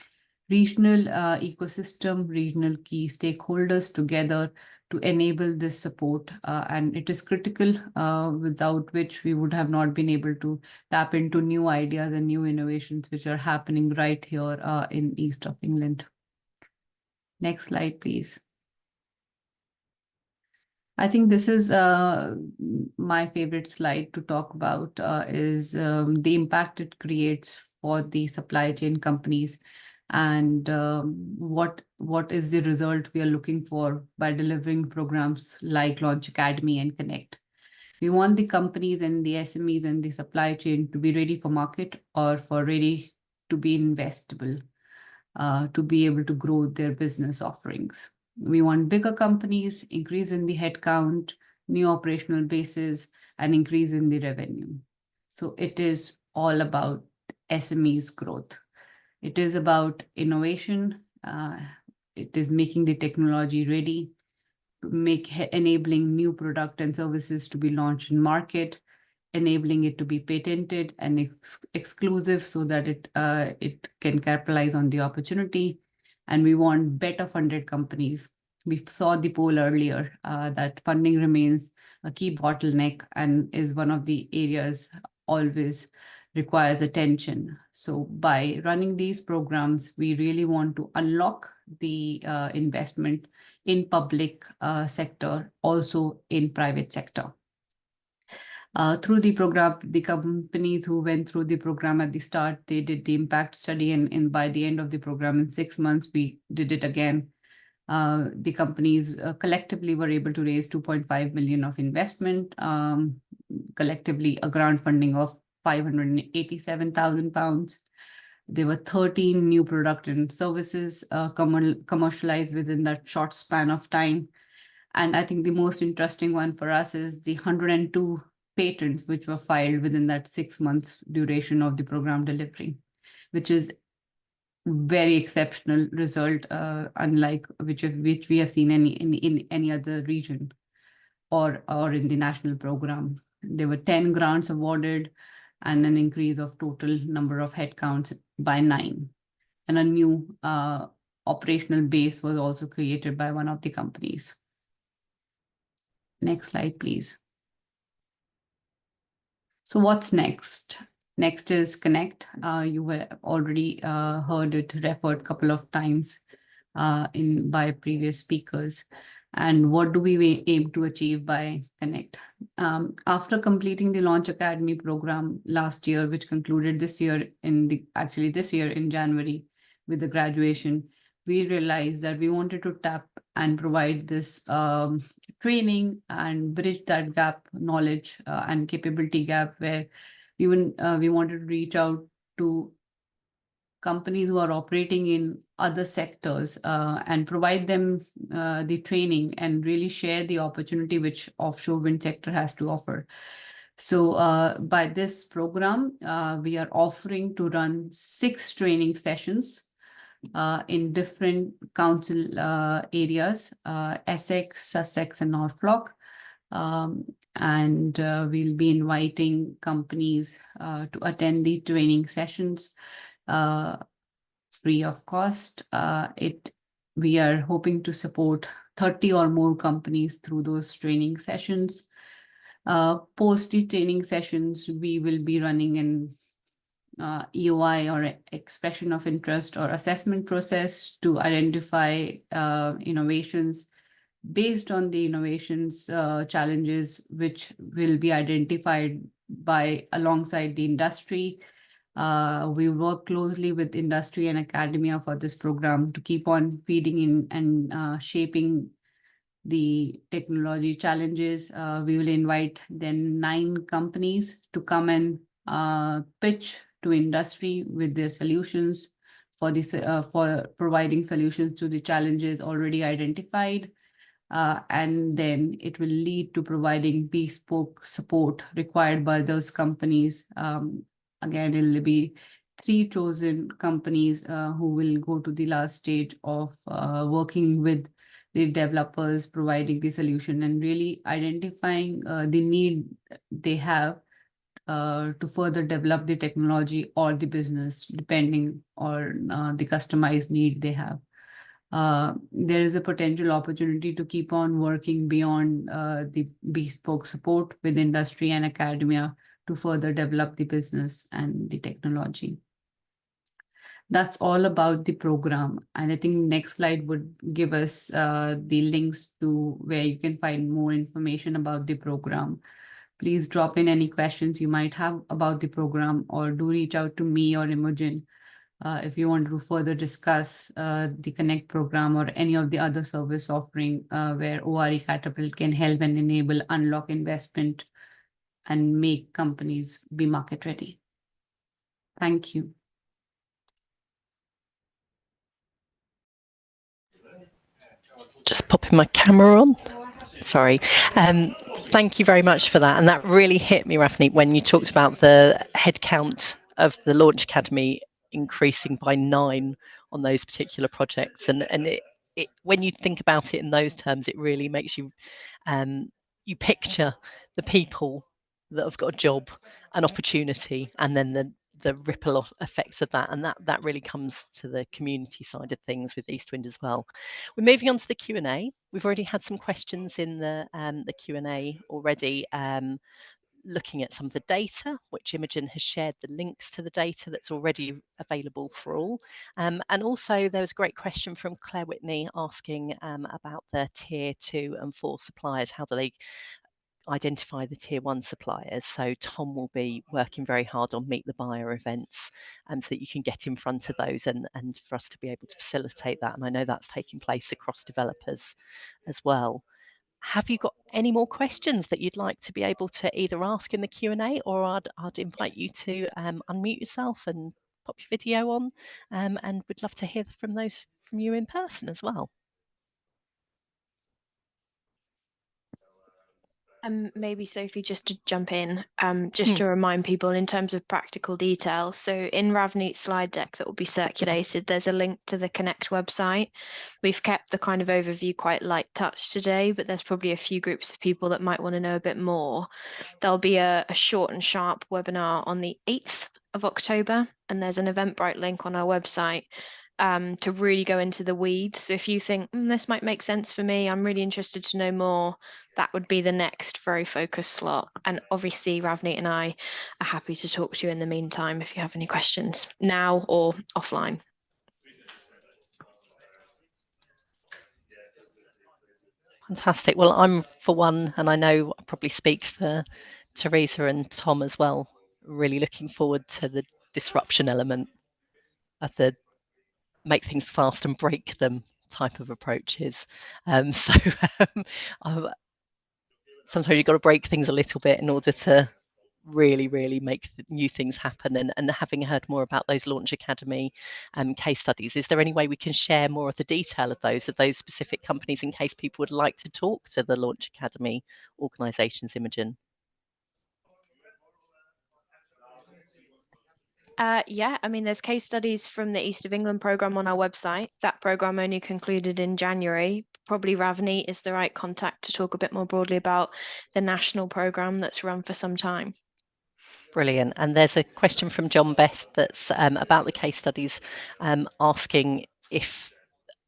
regional ecosystem, regional key stakeholders together to enable this support. And it is critical, without which we would have not been able to tap into new ideas and new innovations which are happening right here in East of England. Next slide, please. I think this is my favorite slide to talk about is the impact it creates for the supply chain companies and what is the result we are looking for by delivering programs like Launch Academy and Connect. We want the companies and the SMEs and the supply chain to be ready for market or for ready to be investable, to be able to grow their business offerings. We want bigger companies, increase in the headcount, new operational bases, and increase in the revenue. So it is all about SMEs growth. It is about innovation. It is making the technology ready, enabling new product and services to be launched in market, enabling it to be patented and exclusive so that it can capitalize on the opportunity. And we want better funded companies. We saw the poll earlier that funding remains a key bottleneck and is one of the areas always requires attention. So by running these programs, we really want to unlock the investment in public sector, also in private sector. Through the program, the companies who went through the program at the start, they did the impact study, and by the end of the program, in 6 months, we did it again. The companies collectively were able to raise 2.5 million of investment, collectively a grant funding of £587,000. There were 13 new product and services commercialized within that short span of time. And I think the most interesting one for us is the 102 patents which were filed within that 6 months duration of the program delivery, which is very exceptional result, unlike which we have seen in any other region or in the national program. There were 10 grants awarded and an increase of total number of headcounts by 9. And a new operational base was also created by one of the companies. Next slide, please. So what's next? Next is Connect. You have already heard it referred a couple of times by previous speakers. And what do we aim to achieve by Connect? After completing the Launch Academy program last year, which concluded this year this year in January with the graduation, we realized that we wanted to tap and provide this training and bridge that gap, knowledge and capability gap, where we wanted to reach out to companies who are operating in other sectors and provide them the training and really share the opportunity which offshore wind sector has to offer. So by this program, we are offering to run 6 training sessions in different council areas, Essex, Sussex, and Norfolk. And we'll be inviting companies to attend the training sessions free of cost. We are hoping to support 30 or more companies through those training sessions. Post the training sessions, we will be running an EOI or expression of interest or assessment process to identify innovations. Based on the innovations challenges which will be identified alongside the industry. We work closely with industry and academia for this program to keep on feeding in and shaping the technology challenges. We will invite then 9 companies to come and pitch to industry with their solutions for providing solutions to the challenges already identified. And then it will lead to providing bespoke support required by those companies. Again, it will be 3 chosen companies who will go to the last stage of working with the developers, providing the solution and really identifying the need they have to further develop the technology or the business, depending on the customized need they have. There is a potential opportunity to keep on working beyond the bespoke support with industry and academia to further develop the business and the technology. That's all about the program. And I think next slide would give us the links to where you can find more information about the program. Please drop in any questions you might have about the program, or do reach out to me or Imogen if you want to further discuss the Connect program or any of the other service offering where ORE Catapult can help and enable unlock investment and make companies be market ready. Thank you. Just popping my camera on. Sorry. Thank you very much for that. And that really hit me, Rafni, when you talked about the headcount of the Launch Academy increasing by 9 on those particular projects. And it when you think about it in those terms, it really makes you you picture the people that have got a job, an opportunity, and then the ripple effects of that, and that really comes to the community side of things with EastWind as well. We're moving on to the Q&A. We've already had some questions in the Q&A already, looking at some of the data, which Imogen has shared the links to the data that's already available for all. And also there was a great question from Claire Whitney asking about the tier 2 and 4 suppliers. How do they identify the tier 1 suppliers. So Tom will be working very hard on Meet the Buyer events, so that you can get in front of those and for us to be able to facilitate that. And I know that's taking place across developers as well. Have you got any more questions that you'd like to be able to either ask in the Q&A, or I'd invite you to unmute yourself and pop your video on, and we'd love to hear from you in person as well. Maybe Sophie, just to jump in, just to remind people in terms of practical detail. So in Ravneet's slide deck that will be circulated, there's a link to the Connect website. We've kept the kind of overview quite light touch today, but there's probably a few groups of people that might want to know a bit more. There'll be a short and sharp webinar on the 8th of October, and there's an Eventbrite link on our website to really go into the weeds. So if you think this might make sense for me, I'm really interested to know more, that would be the next very focused slot. And obviously Ravneet and I are happy to talk to you in the meantime if you have any questions now or offline. Fantastic. Well, I'm, for one, and I know I probably speak for Teresa and Tom as well, really looking forward to the disruption element of the make things fast and break them type of approaches. Sometimes you've got to break things a little bit in order to really make new things happen. And having heard more about those Launch Academy case studies, is there any way we can share more of the detail of those specific companies in case people would like to talk to the Launch Academy organisations, Imogen? Yeah, I mean, there's case studies from the East of England programme on our website. That programme only concluded in January. Probably Ravneet is the right contact to talk a bit more broadly about the national programme that's run for some time. Brilliant. And there's a question from John Best that's about the case studies, asking if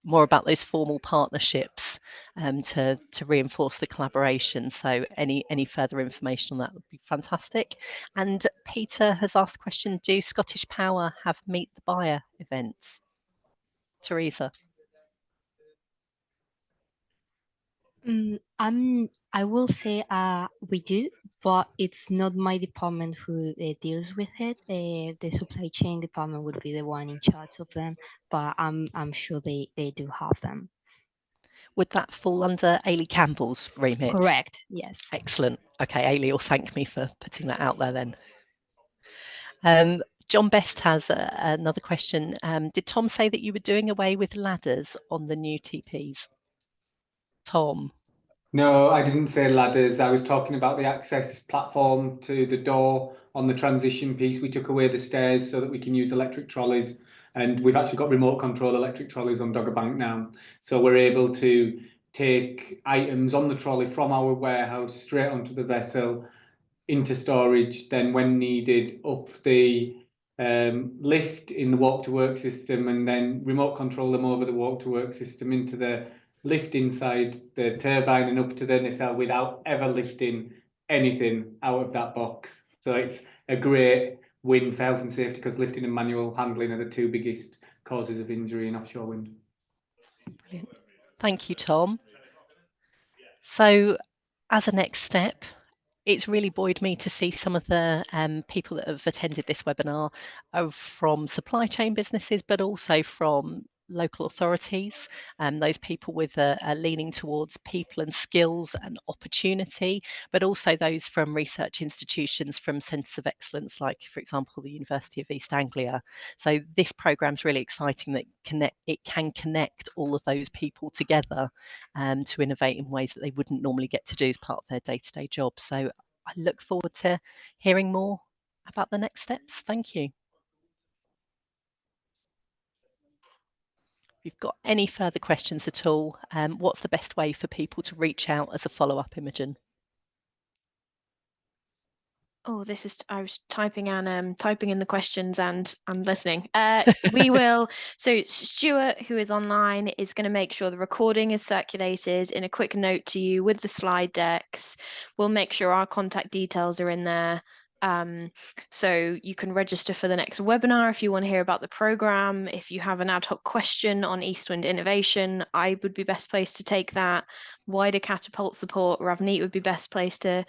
more about those formal partnerships to reinforce the collaboration. So any further information on that would be fantastic. And Peter has asked the question, do Scottish Power have Meet the Buyer events? Teresa? I will say we do, but it's not my department who deals with it. The supply chain department would be the one in charge of them, but I'm sure they do have them. Would that fall under Ailey Campbell's remit? Correct, yes. Excellent. Okay, Ailey will thank me for putting that out there then. John Best has another question. Did Tom say that you were doing away with ladders on the new TPs? Tom? No, I didn't say ladders. I was talking about the access platform to the door on the transition piece. We took away the stairs so that we can use electric trolleys. And we've actually got remote control electric trolleys on Dogger Bank now. So we're able to take items on the trolley from our warehouse straight onto the vessel, into storage, then when needed up the lift in the walk to work system, and then remote control them over the walk to work system into the lift inside the turbine and up to the nacelle without ever lifting anything out of that box. So it's a great win for health and safety, because lifting and manual handling are the two biggest causes of injury in offshore wind. Brilliant. Thank you, Tom. So as a next step, it's really buoyed me to see some of the people that have attended this webinar are from supply chain businesses, but also from local authorities, and those people with a leaning towards people and skills and opportunity, but also those from research institutions, from centres of excellence, like, for example, the University of East Anglia. So this programme is really exciting, that it can connect all of those people together to innovate in ways that they wouldn't normally get to do as part of their day-to-day job. So I look forward to hearing more about the next steps. Thank you. If you've got any further questions at all, what's the best way for people to reach out as a follow-up, Imogen? Oh, I was typing and typing in the questions and listening. We will. So Stuart, who is online, is going to make sure the recording is circulated in a quick note to you with the slide decks. We'll make sure our contact details are in there. So you can register for the next webinar if you want to hear about the program. If you have an ad hoc question on EastWind Innovation, I would be best placed to take that. Wider Catapult support, Ravneet would be best placed to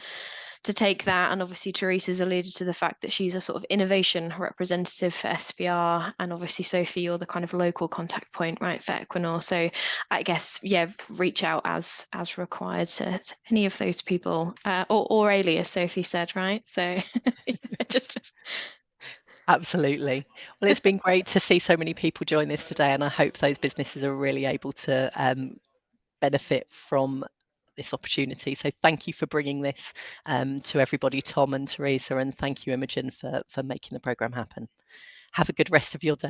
take that. And obviously Teresa's alluded to the fact that she's a sort of innovation representative for SPR, and obviously Sophie, you're the kind of local contact point, right, for Equinor. So I guess, yeah, reach out as required to any of those people, or alias, Sophie said, right? So just Absolutely. Well, it's been great to see so many people join this today, and I hope those businesses are really able to benefit from this opportunity. So thank you for bringing this to everybody, Tom and Teresa, and thank you, Imogen, for making the programme happen. Have a good rest of your day.